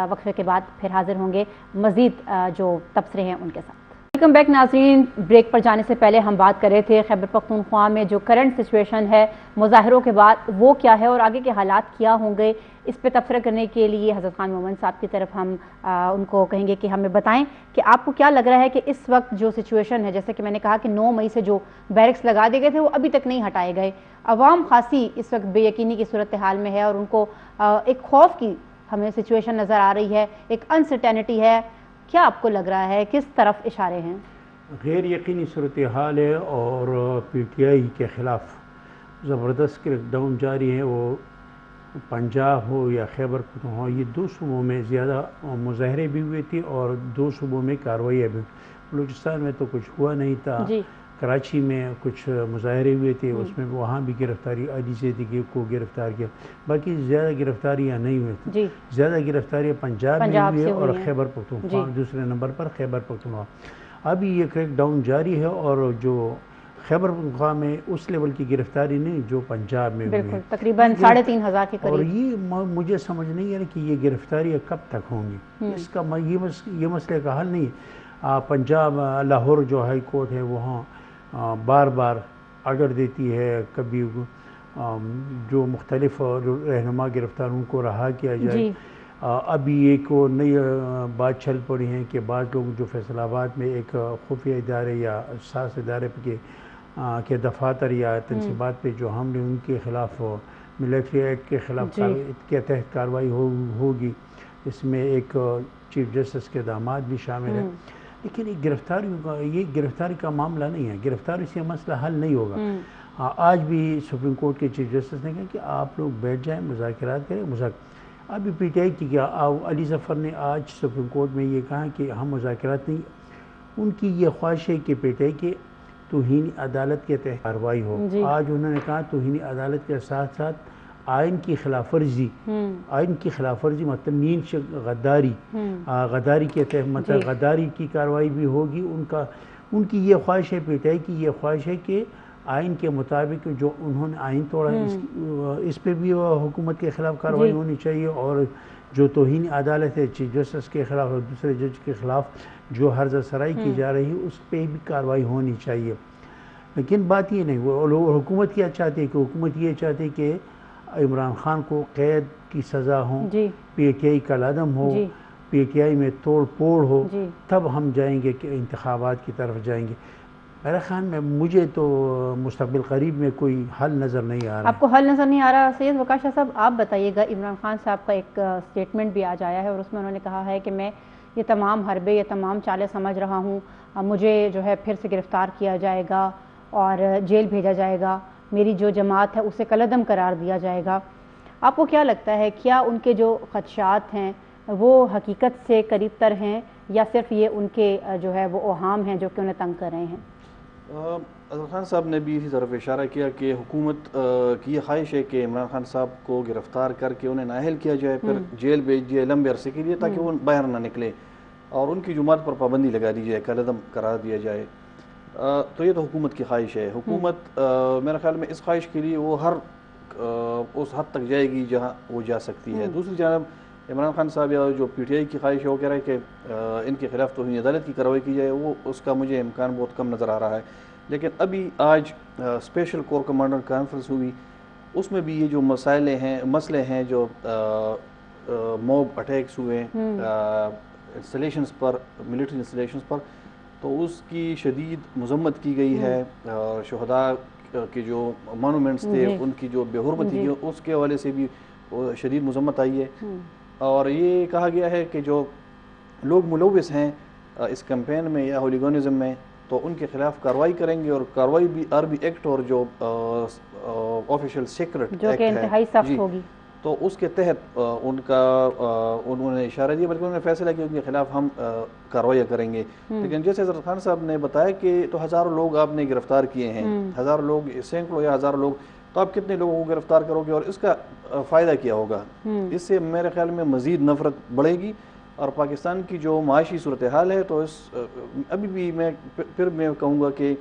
وقفے کے بعد پھر حاضر ہوں گے مزید جو تبصرے ہیں ان کے ساتھ. ویلکم بیک ناظرین. بریک پر جانے سے پہلے ہم بات کر رہے تھے خیبر پختونخوا میں جو کرنٹ سچویشن ہے مظاہروں کے بعد وہ کیا ہے اور آگے کے حالات کیا ہوں گے. اس پہ تبصرہ کرنے کے لیے حضرت خان مومن صاحب کی طرف ہم ان کو کہیں گے کہ ہمیں بتائیں کہ آپ کو کیا لگ رہا ہے کہ اس وقت جو سچویشن ہے, جیسے کہ میں نے کہا کہ 9 مئی سے جو بیرکس لگا دیے گئے تھے وہ ابھی تک نہیں ہٹائے گئے. عوام خاصی اس وقت بے یقینی کی صورتحال میں ہے اور ان کو ایک خوف کی ہمیں سچویشن نظر آ رہی ہے, ایک انسرٹینٹی ہے. کیا آپ کو لگ رہا ہے, کس طرف اشارے ہیں؟
غیر یقینی صورتحال ہے اور پی ٹی آئی کے خلاف زبردست کریک ڈاؤن جاری ہے. وہ پنجاب ہو یا خیبر پختونخوا, یہ 2 صوبوں میں زیادہ مظاہرے بھی ہوئے تھے اور 2 صوبوں میں کارروائیاں بھی. بلوچستان میں تو کچھ ہوا نہیں تھا. کراچی میں کچھ مظاہرے ہوئے تھے, اس میں وہاں بھی گرفتاری علی زیدی کو گرفتار کیا. باقی زیادہ گرفتاریاں نہیں ہوئی تھیں. زیادہ گرفتاریاں پنجاب میں ہوئی ہیں اور خیبر پختونخوا دوسرے نمبر پر خیبر پختونخوا. ابھی یہ کریک ڈاؤن جاری ہے اور جو خیبر پختونخوا میں اس لیول کی گرفتاری نہیں جو پنجاب میں ہوئی ہے,
تقریباً 3,500 کے قریب.
اور یہ مجھے سمجھ نہیں ہے کہ یہ گرفتاریاں کب تک ہوں گی. اس کا یہ مسئلے کا حل نہیں. پنجاب لاہور جو ہائی کورٹ ہے وہاں بار بار آرڈر دیتی ہے, کبھی جو مختلف رہنما گرفتار ان کو رہا کیا جائے. ابھی ایک نئی بات چل پڑی ہے کہ بعض لوگ جو فیصل آباد میں ایک خفیہ ادارے یا ساز ادارے کے دفاتر یا تنصیبات پہ جو حملے ان کے خلاف ملٹری ایکٹ کے خلاف کے تحت کارروائی ہوگی. اس میں ایک چیف جسٹس کے داماد بھی شامل ہیں. لیکن یہ گرفتاری کا معاملہ نہیں ہے. گرفتاری سے مسئلہ حل نہیں ہوگا. آج بھی سپریم کورٹ کے چیف جسٹس نے کہا کہ آپ لوگ بیٹھ جائیں, مذاکرات کریں. ابھی پی ٹی آئی کی کیا علی ظفر نے آج سپریم کورٹ میں یہ کہا کہ ہم مذاکرات نہیں. ان کی یہ خواہش ہے کہ پی ٹی آئی کے توہین عدالت کے تحت کارروائی ہو. آج انہوں نے کہا توہین عدالت کے ساتھ ساتھ آئین کی خلاف ورزی مطلب مین غداری کے تحت مطلب غداری کی کارروائی بھی ہوگی. ان کی یہ خواہش ہے, پی ٹی آئی کی یہ خواہش ہے کہ آئین کے مطابق جو انہوں نے آئین توڑا اس پہ بھی حکومت کے خلاف کارروائی ہونی چاہیے. اور جو توہین عدالت ہے چیف جسٹس کے خلاف اور دوسرے جج کے خلاف جو حرزہ سرائی کی جا رہی ہے اس پہ بھی کارروائی ہونی چاہیے. لیکن بات یہ نہیں, وہ حکومت کیا چاہتی ہے کہ حکومت یہ چاہتی ہے کہ عمران خان کو قید کی سزا ہو, پی ٹی آئی کا عدم ہو, پی ٹی آئی میں توڑ پھوڑ ہو, تب ہم جائیں گے کہ انتخابات کی طرف جائیں گے. میرے خیال میں مجھے تو مستقبل قریب میں کوئی حل نظر نہیں آ رہا.
آپ کو حل نظر نہیں آ رہا. سید وقار شاہ صاحب آپ بتائیے گا, عمران خان صاحب کا ایک سٹیٹمنٹ بھی آج آیا ہے اور اس میں انہوں نے کہا ہے کہ میں یہ تمام حربے یہ تمام چالیں سمجھ رہا ہوں, مجھے جو ہے پھر سے گرفتار کیا جائے گا اور جیل بھیجا جائے گا, میری جو جماعت ہے اسے کالعدم قرار دیا جائے گا. آپ کو کیا لگتا ہے کیا ان کے جو خدشات ہیں وہ حقیقت سے قریب تر ہیں یا صرف یہ ان کے جو ہے وہ اوہام ہیں جو کہ انہیں تنگ کر رہے ہیں؟
اظہر خان صاحب نے بھی اسی طرف اشارہ کیا کہ حکومت کی یہ خواہش ہے کہ عمران خان صاحب کو گرفتار کر کے انہیں نااہل کیا جائے, پھر جیل بھیج دیا لمبے عرصے کے لیے تاکہ وہ باہر نہ نکلے اور ان کی جماعت پر پابندی لگا دی جائے, کالعدم قرار دیا جائے. تو یہ تو حکومت کی خواہش ہے. حکومت میرے خیال میں اس خواہش کے لیے وہ اس حد تک جائے گی جہاں وہ جا سکتی ہے. دوسری جانب عمران خان صاحب یا جو پی ٹی آئی کی خواہش ہے وہ کہہ رہا ہے کہ ان کے خلاف توہین عدالت کی کارروائی کی جائے, وہ اس کا مجھے امکان بہت کم نظر آ رہا ہے. لیکن ابھی آج اسپیشل کور کمانڈر کانفرنس ہوئی, اس میں بھی یہ جو مسئلے ہیں جو موب اٹیکس ہوئے انسٹالیشنز پر, ملٹری انسٹالیشنز پر, تو اس کی شدید مذمت کی گئی ہے. شہداء کے جو مانومنٹس تھے ان کی جو بے حرمتی کی اس کے حوالے سے بھی شدید مذمت آئی ہے. اور یہ کہا گیا ہے کہ جو لوگ ملوث ہیں اس کیمپین میں یا ہولیگانزم میں تو ان کے خلاف کارروائی کریں گے, اور کارروائی بھی آر بی ایکٹ اور جو آفیشیل سیکرٹ ایکٹ ہے
انتہائی سخت ہوگی
تو اس کے تحت انہوں نے اشارہ دیا, بلکہ انہوں نے فیصلہ کیا ان کے خلاف ہم کارروائیاں کریں گے. لیکن جیسے اظہر خان صاحب نے بتایا کہ تو ہزاروں لوگ آپ نے گرفتار کیے ہیں, ہزاروں لوگ, سینکڑوں یا ہزاروں لوگ, تو آپ کتنے لوگوں کو گرفتار کرو گے اور اس کا فائدہ کیا ہوگا؟ اس سے میرے خیال میں مزید نفرت بڑھے گی اور پاکستان کی جو معاشی صورتحال ہے تو ابھی بھی میں کہوں گا کہ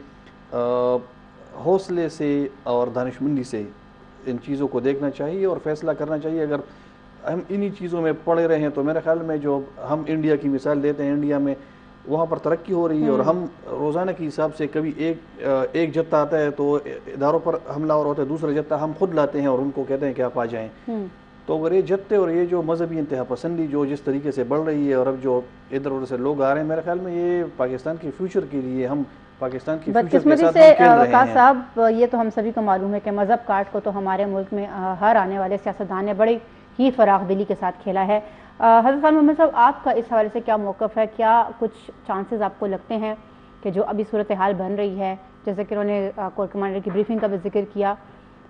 حوصلے سے اور دانشمندی سے ان چیزوں کو دیکھنا چاہیے اور فیصلہ کرنا چاہیے. اگر ہم انہی چیزوں میں پڑے رہے ہیں تو میرے خیال میں جو ہم انڈیا کی مثال دیتے ہیں, انڈیا میں وہاں پر ترقی ہو رہی ہے اور ہم روزانہ کے حساب سے کبھی ایک جتھا آتا ہے تو اداروں پر حملہ اور ہوتا ہے, دوسرا جتھا ہم خود لاتے ہیں اور ان کو کہتے ہیں کہ آپ آ جائیں. تو اگر یہ جتے اور یہ جو مذہبی انتہا پسندی جو جس طریقے سے بڑھ رہی ہے اور اب جو ادھر ادھر سے لوگ آ رہے ہیں, میرے خیال میں یہ پاکستان کے فیوچر کے لیے, ہم پاکستان کی فیوچر کے ساتھ کھیل رہے ہیں.
صاحب یہ تو ہم سبھی کو معلوم ہے کہ مذہب کارڈ کو تو ہمارے ملک میں ہر آنے والے سیاستدان نے بڑی ہی فراخ دلی کے ساتھ کھیلا ہے. حضرت خان محمد صاحب آپ کا اس حوالے سے کیا موقف ہے؟ کیا کچھ چانسز آپ کو لگتے ہیں کہ جو ابھی صورتحال بن رہی ہے, جیسے کہ انہوں نے کور کمانڈر کی بریفنگ کا بھی ذکر کیا,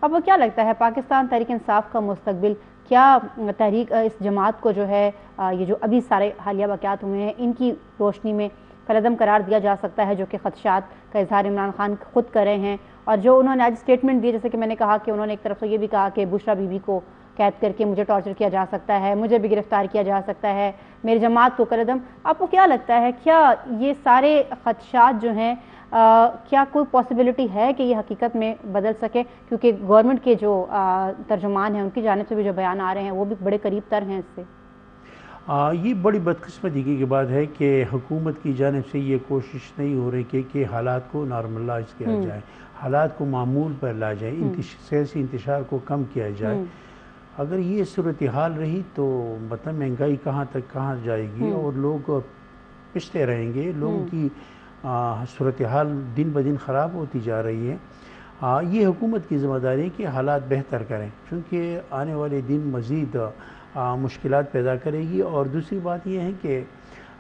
اب وہ کیا لگتا ہے پاکستان تحریک انصاف کا مستقبل کیا تحریک اس جماعت کو جو ہے یہ جو ابھی سارے حالیہ واقعات ہوئے ہیں ان کی روشنی میں کالعدم قرار دیا جا سکتا ہے, جو کہ خدشات کا اظہار عمران خان خود کر رہے ہیں, اور جو انہوں نے آج اسٹیٹمنٹ دی, جیسے کہ میں نے کہا کہ انہوں نے ایک طرف سے یہ بھی کہا کہ بشرا بی بی کو قید کر کے مجھے ٹارچر کیا جا سکتا ہے, مجھے بھی گرفتار کیا جا سکتا ہے, میری جماعت کو کالعدم. آپ کو کیا لگتا ہے کیا یہ سارے خدشات جو ہیں کیا کوئی پاسبلٹی ہے کہ یہ حقیقت میں بدل سکے؟ کیونکہ گورنمنٹ کے جو ترجمان ہیں ان کی جانب سے بھی جو بیان آ رہے ہیں وہ بھی بڑے قریب تر ہیں اس سے.
یہ بڑی بدقسمتی کی بات ہے کہ حکومت کی جانب سے یہ کوشش نہیں ہو رہی کہ حالات کو نارملائز کیا جائے, حالات کو معمول پر لا جائے, سیاسی انتشار کو کم کیا جائے. اگر یہ صورتحال رہی تو مطلب مہنگائی کہاں جائے گی اور لوگ پچھتے رہیں گے, لوگوں کی صورتحال دن بدن خراب ہوتی جا رہی ہے. یہ حکومت کی ذمہ داری ہے کہ حالات بہتر کریں، چونکہ آنے والے دن مزید مشکلات پیدا کرے گی. اور دوسری بات یہ ہے کہ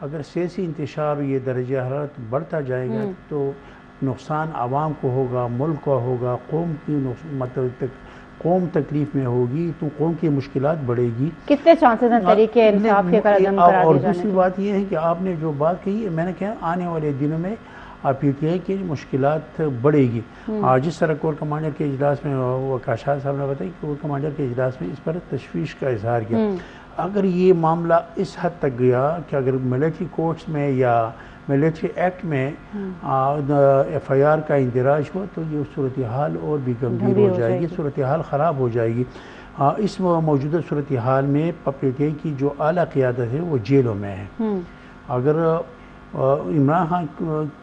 اگر سیاسی انتشار یہ درجہ حرارت بڑھتا جائے گا تو نقصان عوام کو ہوگا، ملک کو ہوگا، قوم کی مطلب قوم تکلیف میں ہوگی، تو قوم کی مشکلات بڑھے گی.
کتنے چانسز ہیں تحریک انصاف کے قدم قرار
اور
دیے جانے
دوسری بات یہ ہے کہ آپ نے جو بات کہی ہے، میں نے کہا آنے والے دنوں میں آپ یہ کہیں کہ مشکلات بڑھے گی. جس طرح کور کمانڈر کے اجلاس میں وہ کاشان صاحب نے بتایا کہ کور کمانڈر کے اجلاس میں اس پر تشویش کا اظہار کیا. اگر یہ معاملہ اس حد تک گیا کہ اگر ملٹری کورٹس میں یا ملٹری ایکٹ میں ایف آئی آر کا اندراج ہوا تو یہ صورتحال اور بھی گمبھیر ہو جائے گی، صورتحال خراب ہو جائے گی. اس موجودہ صورتحال میں پپیٹے کی جو اعلیٰ قیادت ہے وہ جیلوں میں ہے. اگر عمران خان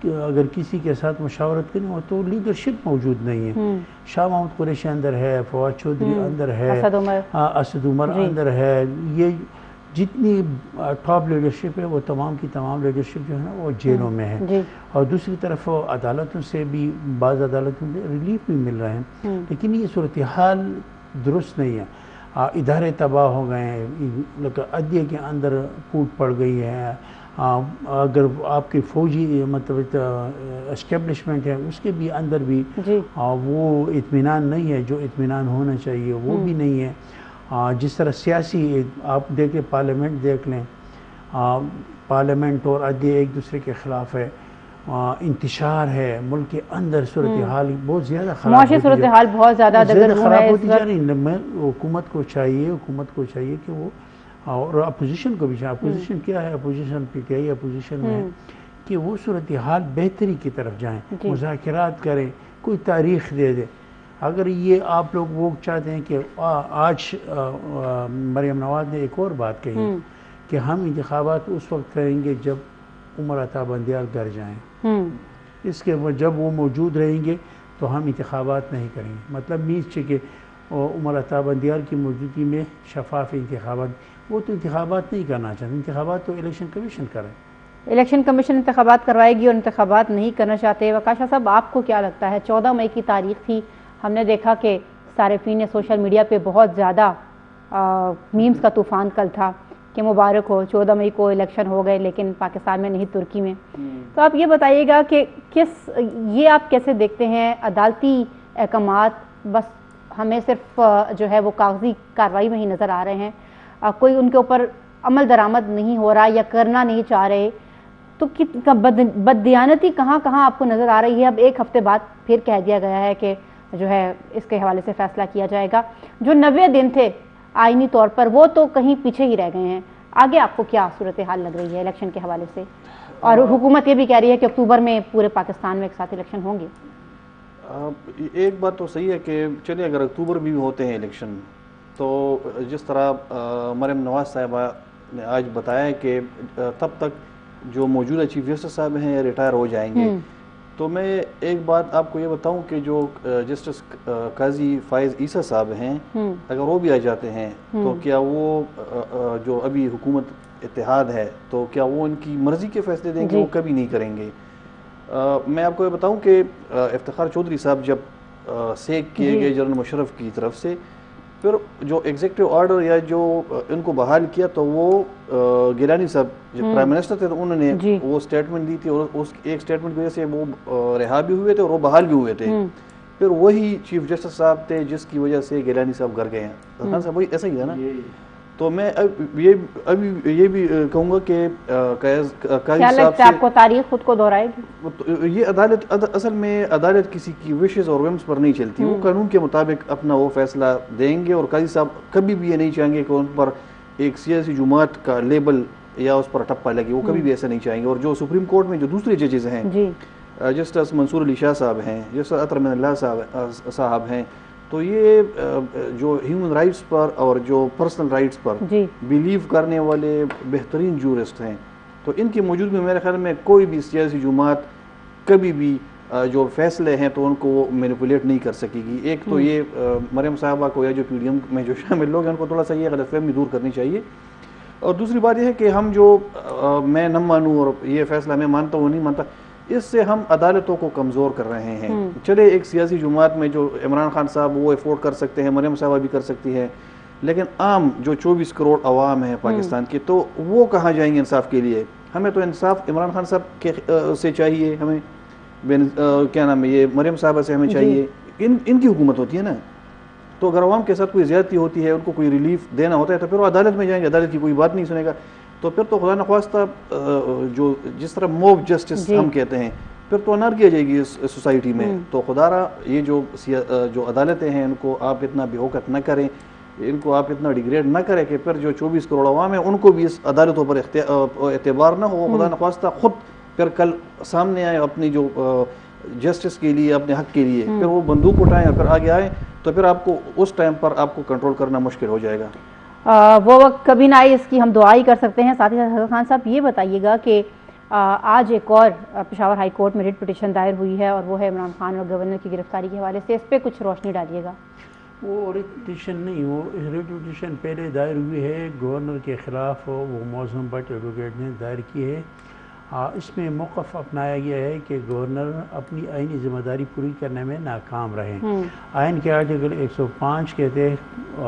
اگر کسی کے ساتھ مشاورت کریں تو لیڈرشپ موجود نہیں ہے. شاہ محمود قریشی اندر ہے، فواد چودھری اندر ہے، اسد عمر اندر ہے. یہ جتنی ٹاپ لیڈرشپ ہے وہ تمام کی تمام لیڈرشپ جو ہے نا وہ جیلوں میں ہے. اور دوسری طرف عدالتوں سے بھی بعض عدالتوں میں ریلیف بھی مل رہے ہیں، لیکن یہ صورتحال درست نہیں ہے. ادارے تباہ ہو گئے ہیں، عدلیہ کے اندر پھوٹ پڑ گئی ہے. اگر آپ کی فوجی مطلب اسٹیبلشمنٹ ہے اس کے بھی اندر بھی وہ اطمینان نہیں ہے جو اطمینان ہونا چاہیے، وہ بھی نہیں ہے. جس طرح سیاسی آپ دیکھیں، پارلیمنٹ دیکھ لیں، پارلیمنٹ اور عدلیہ ایک دوسرے کے خلاف ہے. انتشار ہے ملک کے اندر، صورتحال بہت زیادہ خراب، معاشی
صورتحال بہت زیادہ
خراب ہوتی جا رہی ہے. حکومت کو چاہیے کہ وہ، اور اپوزیشن کو بھی چاہیے، اپوزیشن کیا ہے، opposition P T I opposition میں ہے، کہ وہ صورتحال بہتری کی طرف جائیں، مذاکرات کریں، کوئی تاریخ دے دے. اگر یہ آپ لوگ وہ چاہتے ہیں کہ آج مریم نواز نے ایک اور بات کہی کہ ہم انتخابات اس وقت کریں گے جب عمر عطا بندیال گھر جائیں، اس کے جب وہ موجود رہیں گے تو ہم انتخابات نہیں کریں گے. مطلب مینس کہ عمر عطا بندیال کی موجودگی میں شفاف انتخابات، وہ تو انتخابات نہیں کرنا چاہتے، انتخابات تو الیکشن کمیشن کریں.
الیکشن کمیشن انتخابات کروائے گی اور انتخابات نہیں کرنا چاہتے. وکاشا صاحب، آپ کو کیا لگتا ہے؟ 14 مئی کی تاریخ تھی، ہم نے دیکھا کہ صارفین نے سوشل میڈیا پہ بہت زیادہ میمز کا طوفان کل تھا کہ مبارک ہو 14 مئی کو الیکشن ہو گئے، لیکن پاکستان میں نہیں، ترکی میں. تو آپ یہ بتائیے گا کہ یہ آپ کیسے دیکھتے ہیں؟ عدالتی احکامات بس ہمیں صرف جو ہے وہ کاغذی کارروائی میں ہی نظر آ رہے ہیں، کوئی ان کے اوپر عمل درآمد نہیں ہو رہا یا کرنا نہیں چاہ رہے. تو بددیانتی کہاں کہاں آپ کو نظر آ رہی ہے؟ اب ایک ہفتے بعد پھر کہہ دیا گیا ہے کہ جو ہے اس کے حوالے سے فیصلہ کیا جائے گا. جو 90 دن تھے آئینی طور پر وہ تو کہیں پیچھے ہی رہ گئے ہیں. آگے آپ کو کیا صورتحال لگ رہی ہے الیکشن کے حوالے سے؟ اور حکومت یہ بھی کہہ رہی ہے کہ اکتوبر میں پورے پاکستان میں ایک ساتھ الیکشن ہوں گے.
ایک بات تو صحیح ہے کہ چلیے اگر اکتوبر میں بھی ہوتے ہیں الیکشن، تو جس طرح مریم نواز صاحبہ نے آج بتایا ہے کہ تب تک جو موجودہ چیف جسٹس صاحب ہیں ریٹائر ہو جائیں گے. تو میں ایک بات آپ کو یہ بتاؤں کہ جو جسٹس قاضی فائز عیسیٰ صاحب ہیں، اگر وہ بھی آ جاتے ہیں تو کیا وہ جو ابھی حکومت اتحاد ہے تو کیا وہ ان کی مرضی کے فیصلے دیں گے؟ وہ کبھی نہیں کریں گے. میں آپ کو یہ بتاؤں کہ افتخار چودھری صاحب جب سیک کیے گئے جنرل مشرف کی طرف سے، پھر جو ایگزیکٹو آرڈر یا جو ان کو بحال کیا تو وہ گیلانی صاحب جب پرائم منسٹر تھے تو انہوں نے وہ سٹیٹمنٹ دی تھی، اور اس ایک سٹیٹمنٹ کی وجہ سے وہ رہا بھی ہوئے تھے اور وہ بحال بھی ہوئے تھے. پھر وہی چیف جسٹس صاحب تھے جس کی وجہ سے گیلانی صاحب گھر گئے ہیں. خان صاحب وہی ایسا ہی ہے نا. تو میں ابھی یہ بھی کہوں گا کہ قاضی صاحب سے
آپ کو تاریخ خود کو دہرائے گی.
یہ عدالت اصل میں عدالت کسی کی وشز اور ویمز پر نہیں چلتی، وہ قانون کے مطابق اپنا وہ فیصلہ دیں گے. اور قاضی صاحب کبھی بھی یہ نہیں چاہیں گے کہ ان پر ایک سیاسی جماعت کا لیبل یا اس پر ٹپا لگے، وہ کبھی بھی ایسا نہیں چاہیں گے. اور جو سپریم کورٹ میں جو دوسرے ججز ہیں، جسٹس منصور علی شاہ صاحب ہیں، جسٹس اطہر من اللہ صاحب ہیں، تو یہ جو ہیومن رائٹس پر اور جو پرسنل رائٹس پر بیلیو کرنے والے بہترین جورسٹ ہیں. تو ان کی موجودگی میں میرے خیال میں کوئی بھی سیاسی جماعت کبھی بھی جو فیصلے ہیں تو ان کو وہ مینیپولیٹ نہیں کر سکے گی. ایک تو یہ مریم صاحبہ کو یا جو پی ڈی ایم میں جو شامل لوگ ہیں ان کو تھوڑا سا یہ غلط فہمی دور کرنی چاہیے. اور دوسری بات یہ ہے کہ ہم جو میں نہ مانوں اور یہ فیصلہ میں مانتا ہوں نہیں مانتا، اس سے ہم عدالتوں کو کمزور کر رہے ہیں. چلے ایک سیاسی جماعت میں جو عمران خان صاحب وہ افورڈ کر سکتے ہیں, مریم صاحبہ بھی کر سکتی ہے, لیکن عام جو 24 کروڑ عوام ہیں پاکستان کی, تو وہ کہاں جائیں گے انصاف کے لیے؟ ہمیں تو انصاف عمران خان صاحب کے سے چاہیے, ہمیں کیا نام ہے یہ مریم صاحبہ سے ہمیں چاہیے. ان کی حکومت ہوتی ہے نا, تو اگر عوام کے ساتھ کوئی زیادتی ہوتی ہے, ان کو کوئی ریلیف دینا ہوتا ہے, تو پھر وہ عدالت میں جائیں گے, عدالت کی کوئی بات نہیں سنے گا. تو پھر تو خدا نخواستہ جو جس طرح موب جسٹس ہم کہتے ہیں, پھر تو انارکی آ جائے گی اس سوسائٹی میں. تو خدا را یہ جو عدالتیں ہیں ان کو آپ اتنا بے وقت نہ کریں, ان کو آپ اتنا ڈیگریڈ نہ کریں کہ پھر جو 24 کروڑ عوام ہیں ان کو بھی اس عدالتوں پر اعتبار نہ ہو. خدا نخواستہ خود پھر کل سامنے آئے اپنی جو جسٹس کے لیے, اپنے حق کے لیے, پھر وہ بندوق اٹھائیں اور پھر آگے آئیں, تو پھر آپ کو اس ٹائم پر آپ کو کنٹرول کرنا مشکل ہو جائے گا.
وہ وقت کبھی نہ آئے, اس کی ہم دعا ہی کر سکتے ہیں. ساتھ ہی ساتھ حضرت خان صاحب یہ بتائیے گا کہ آج ایک اور پشاور ہائی کورٹ میں ریٹ پٹیشن دائر ہوئی ہے, اور وہ ہے عمران خان اور گورنر کی گرفتاری کے حوالے سے. اس پہ کچھ روشنی ڈالیے گا.
وہ ریٹ پٹیشن نہیں, وہ ریٹ پٹیشن پہلے دائر ہوئی ہے گورنر کے خلاف, وہ موزم بٹ ایڈوکیٹ نے دائر کی ہے. اس میں موقف اپنایا گیا ہے کہ گورنر اپنی آئینی ذمہ داری پوری کرنے میں ناکام رہے. آئین کے آرٹیکل 105 کے تحت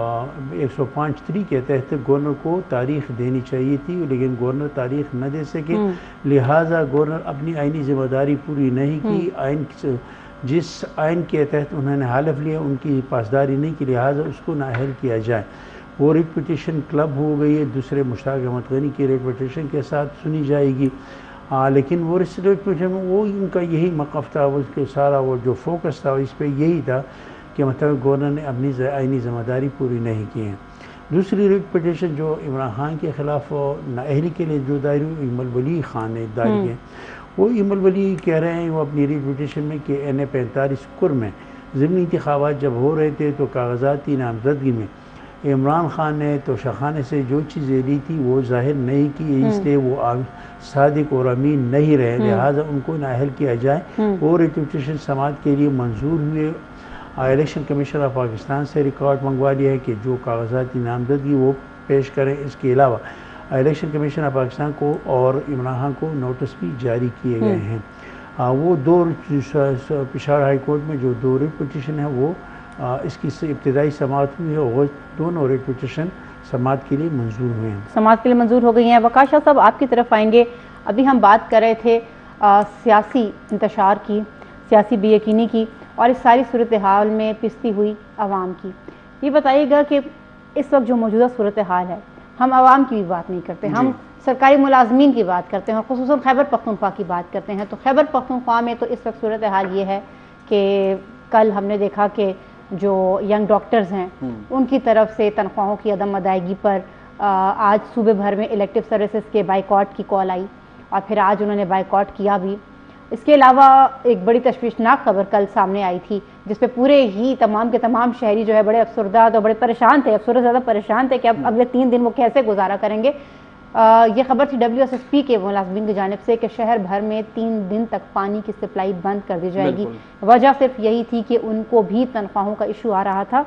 105(3) کے تحت گورنر کو تاریخ دینی چاہیے تھی, لیکن گورنر تاریخ نہ دے سکے, لہٰذا گورنر اپنی آئینی ذمہ داری پوری نہیں کی. جس آئین کے تحت انہوں نے حلف لیا ان کی پاسداری نہیں کی, لہٰذا اس کو نااہل کیا جائے. وہ ریٹ پٹیشن کلب ہو گئی ہے, دوسرے مشتاق احمد غنی کی ریٹ پٹیشن کے ساتھ سنی جائے گی. لیکن وہ ریٹ پٹیشن وہ ان کا یہی موقف تھا, اس کے سارا وہ جو فوکس تھا اس پہ یہی تھا کہ مطلب گورنر نے اپنی آئینی ذمہ داری پوری نہیں کی ہے. دوسری ریٹ پٹیشن جو عمران خان کے خلاف نااہلی کے لیے جو دائر ہوئی, ایمل ولی خان نے دائر کی ہے. وہ ایمل ولی کہہ رہے ہیں وہ اپنی ریٹ پٹیشن میں کہ این 45 کر میں ضمنی انتخابات جب ہو رہے تھے تو کاغذاتی نامزدگی میں عمران خان نے توشہ سے جو چیزیں لی تھی وہ ظاہر نہیں کی, اس لیے وہ صادق اور امین نہیں رہے, لہٰذا ان کو نااہل کیا جائے. وہ ریٹ پٹیشن سماعت کے لیے منظور ہوئے. الیکشن کمیشن آف پاکستان سے ریکارڈ منگوا لیا ہے کہ جو کاغذاتی نامزدگی وہ پیش کریں. اس کے علاوہ الیکشن کمیشن آف پاکستان کو اور عمران خان کو نوٹس بھی جاری کیے گئے ہیں. وہ دو پشاور ہائی کورٹ میں جو دو ریٹ پٹیشن ہیں وہ اس کی ابتدائی سماعت ہوئی ہے, اور دونوں ریٹ پٹیشن سماعت کے لیے منظور ہوئے ہیں.
سماعت کے لیے منظور ہو گئی ہیں. وقاص شاہ صاحب آپ کی طرف آئیں گے. ابھی ہم بات کر رہے تھے سیاسی انتشار کی, سیاسی بے یقینی کی, اور اس ساری صورتحال میں پستی ہوئی عوام کی. یہ بتائیے گا کہ اس وقت جو موجودہ صورتحال ہے, ہم عوام کی بھی بات نہیں کرتے, ہم سرکاری ملازمین کی بات کرتے ہیں, اور خصوصاً خیبر پختونخوا کی بات کرتے ہیں. تو خیبر پختونخوا میں تو اس وقت صورتحال یہ ہے کہ کل ہم نے دیکھا کہ جو ینگ ڈاکٹرز ہیں ان کی طرف سے تنخواہوں کی عدم ادائیگی پر آج صوبے بھر میں الیکٹیو سروسز کے بائیکاٹ کی کال آئی, اور پھر آج انہوں نے بائیکاٹ کیا بھی. اس کے علاوہ ایک بڑی تشویشناک خبر کل سامنے آئی تھی جس پہ پورے ہی تمام کے تمام شہری جو ہے بڑے افسردہ اور بڑے پریشان تھے, افسردہ زیادہ پریشان تھے کہ اب اگلے 3 دن وہ کیسے گزارا کریں گے. یہ خبر تھی WSSP کے ملازمین کی جانب سے کہ شہر بھر میں 3 دن تک پانی کی سپلائی بند کر دی جائے گی. وجہ صرف یہی تھی کہ ان کو بھی تنخواہوں کا ایشو آ رہا تھا.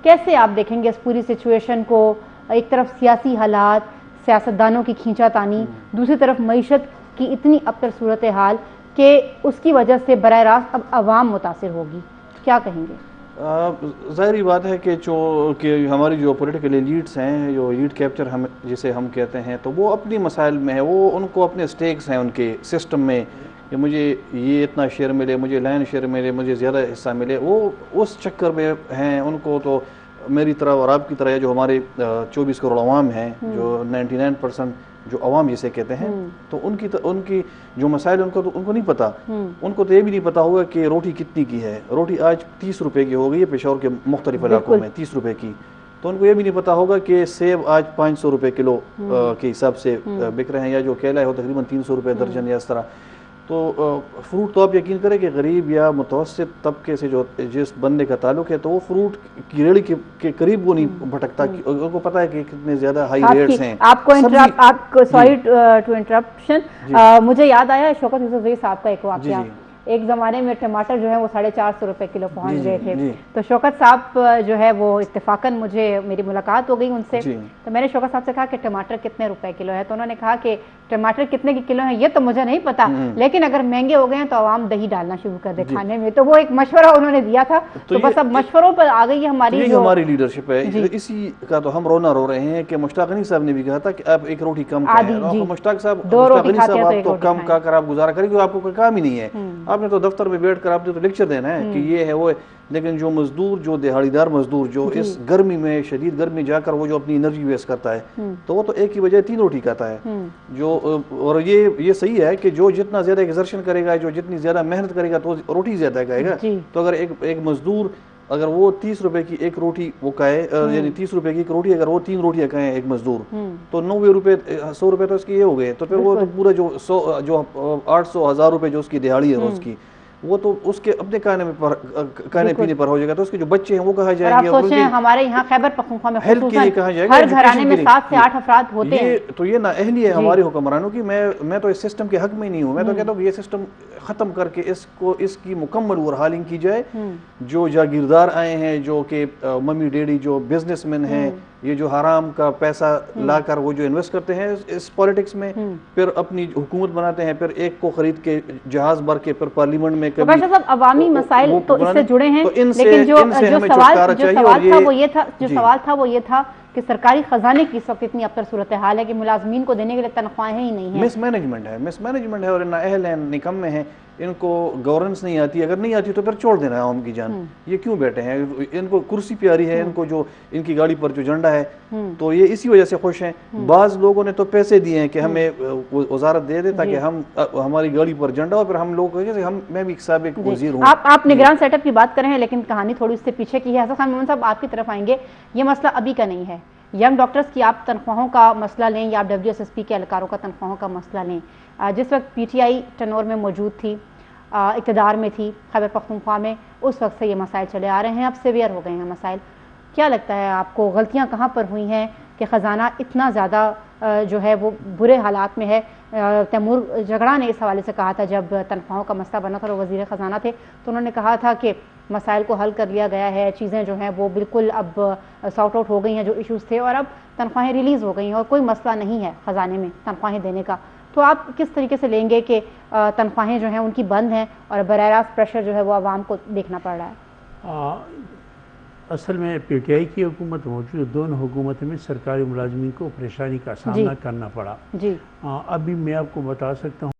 کیسے آپ دیکھیں گے اس پوری سچویشن کو؟ ایک طرف سیاسی حالات, سیاستدانوں کی کھینچا تانی, دوسری طرف معیشت کی اتنی ابتر صورتحال کہ اس کی وجہ سے براہ راست اب عوام متاثر ہوگی. کیا کہیں گے؟
ظاہری بات ہے کہ ہماری جو پولیٹیکل ایلیٹس ہیں, جو ایلیٹ کیپچر جسے ہم کہتے ہیں, تو وہ اپنی مسائل میں ہیں, وہ ان کو اپنے سٹیکس ہیں ان کے سسٹم میں کہ مجھے یہ اتنا شیئر ملے, مجھے لائن شیئر ملے, مجھے زیادہ حصہ ملے. وہ اس چکر میں ہیں. ان کو تو میری طرح اور آپ کی طرح جو ہمارے 24 کروڑ عوام ہیں, جو 99% جو عوام جسے کہتے ہیں, تو ان کی جو مسائل ان کو نہیں پتا. ان کو تو یہ بھی نہیں پتا ہوگا کہ روٹی کتنی کی ہے. روٹی آج 30 روپے کی ہو گئی ہے پشاور کے مختلف علاقوں میں, 30 روپے کی. تو ان کو یہ بھی نہیں پتا ہوگا کہ سیب آج 500 روپے کلو کے حساب سے بک رہے ہیں, یا جو کیلا ہے وہ تقریباً 300 روپے درجن یا اس طرح. تو فروٹ تو آپ یقین کریں کہ غریب یا متوسط طبقے سے جو جس بندے کا تعلق ہے, تو وہ فروٹ کی ریڑھی کے قریب وہ نہیں بھٹکتا. ان کو پتا ہے کہ کتنے زیادہ ہائی ریٹس ہیں.
آپ کو سوری ٹو انٹرپشن, مجھے یاد آیا شوکت یوسفزئی صاحب کا ایک واقعہ. ایک زمانے میں ٹماٹر جو ہے وہ 450 روپے کلو پہنچ گئے تھے. تو شوکت صاحب جو ہے وہ اتفاقاً میری ملاقات ہو گئی ان سے, تو میں نے شوکت صاحب سے کہا کہ ٹماٹر کتنے روپے کلو ہے, تو انہوں نے کہا کہ ٹماٹر کتنے کے کلو ہیں یہ تو مجھے نہیں پتا، لیکن اگر مہنگے ہو گئے ہیں تو عوام دہی ڈالنا شروع کر دے کھانے میں. تو وہ ایک مشورہ انہوں نے دیا تھا، تو بس اب مشوروں پر آ گئی ہے ہماری
لیڈرشپ ہے. اسی کا تو ہم رونا رو رہے ہیں کہ مشتاق غنی صاحب نے بھی کہا تھا کہ آپ ایک روٹی کم کھائیں. مشتاق غنی صاحب آپ تو کم کھا کر آپ گزارا کریں کیونکہ آپ کو کوئی کام ہی نہیں ہے. آپ نے تو دفتر میں بیٹھ کر آپ نے تو لیکچر دینا ہے کہ یہ ہے وہ ہے. لیکن جو مزدور، جو دہاڑی دار مزدور جو اس گرمی میں، شدید گرمی جا کر وہ جو اپنی انرجی ویسٹ کرتا ہے، تو وہ تو ایک ہی بجائے 3 روٹی کھاتا ہے. اور یہ صحیح ہے کہ جو جتنا زیادہ ایگزرشن کرے گا، جو جتنی زیادہ محنت کرے گا تو روٹی زیادہ کھائے گا. تو اگر ایک مزدور اگر وہ 30 روپے کی ایک روٹی وہ کھائے، یعنی 30 روپے کی ایک روٹی اگر وہ 3 روٹیاں کھائیں ایک مزدور، تو 90 روپے 100 روپے تو اس کے یہ ہو گئے. تو پھر وہ تو پورا جو 800 1000 روپے جو اس کی دہاڑی ہے روز کی، وہ تو اس کے اپنے کھانے پینے پر ہو جائے گا. تو اس کے جو بچے ہیں وہ کہاں جائیں گے؟
آپ سوچیں ہمارے یہاں خیبر پختونخوا میں ہر گھرانے میں 7 سے 8 افراد ہوتے ہیں.
تو یہ نااہلی ہے ہمارے حکمرانوں کی. میں تو اس سسٹم کے حق میں نہیں ہوں. میں تو کہتا ہوں کہ یہ سسٹم ختم کر کے اس کی مکمل اوورہالنگ کی جائے. جو جاگیردار آئے ہیں، جو کہ ممی ڈیڈی جو بزنس مین ہیں، یہ جو حرام کا پیسہ لا کر وہ جو انویسٹ کرتے ہیں اس پالیٹکس میں، پھر اپنی حکومت بناتے ہیں، پھر ایک کو خرید کے جہاز بھر کے پھر پارلیمنٹ میں
باشا صاحب عوامی مسائل تو اس سے جڑے ہیں، لیکن جو سوال تھا وہ یہ تھا کہ سرکاری خزانے کی اس وقت اتنی ابتر صورتحال ہے کہ ملازمین کو دینے کے لیے تنخواہیں ہی نہیں ہیں.
مس مینجمنٹ ہے اور نااہل ہیں، نکمے ہیں. ان کو گورننس نہیں آتی. اگر نہیں آتی تو پھر چھوڑ دینا ہے عوام کی جان. یہ کیوں بیٹھے ہیں؟ ان کو کرسی پیاری ہے، ان کو جو ان کی گاڑی پر جو جھنڈا ہے، تو یہ اسی وجہ سے خوش ہیں. بعض لوگوں نے تو پیسے دیے ہیں کہ ہمیں وزارت دے دے تاکہ ہماری گاڑی پر جھنڈا ہو. پھر ہم لوگ میں بھی سابق وزیر ہوں.
آپ نگران سیٹ اپ کی بات کریں، لیکن کہانی تھوڑی اس سے پیچھے کی ہے. حسن خان مومن صاحب آپ کی طرف آئیں گے. یہ مسئلہ ابھی کا نہیں ہے. ینگ ڈاکٹرز کی آپ تنخواہوں کا مسئلہ لیں یا آپ WSSP کے اہلکاروں کا تنخواہوں کا مسئلہ لیں، جس وقت PTI ٹنور میں موجود تھی، اقتدار میں تھی خیبر پختونخوا میں، اس وقت سے یہ مسائل چلے آ رہے ہیں. اب سیویئر ہو گئے ہیں مسائل. کیا لگتا ہے آپ کو غلطیاں کہاں پر ہوئی ہیں کہ خزانہ اتنا زیادہ جو ہے وہ برے حالات میں ہے؟ تیمور جھگڑا نے اس حوالے سے کہا تھا، جب تنخواہوں کا مسئلہ بنا تھا اور وزیر خزانہ تھے، تو انہوں نے کہا تھا کہ مسائل کو حل کر لیا گیا ہے، چیزیں جو ہیں وہ بالکل اب سارٹ آؤٹ ہو گئی ہیں جو ایشوز تھے، اور اب تنخواہیں ریلیز ہو گئی ہیں اور کوئی مسئلہ نہیں ہے خزانے میں تنخواہیں دینے کا. تو آپ کس طریقے سے لیں گے کہ تنخواہیں جو ہیں ان کی بند ہیں اور براہ راست پریشر جو ہے وہ عوام کو دیکھنا پڑ رہا ہے؟
اصل میں PTI کی حکومت موجود دونوں حکومتوں میں سرکاری ملازمین کو پریشانی کا سامنا کرنا پڑا. ابھی میں آپ کو بتا سکتا ہوں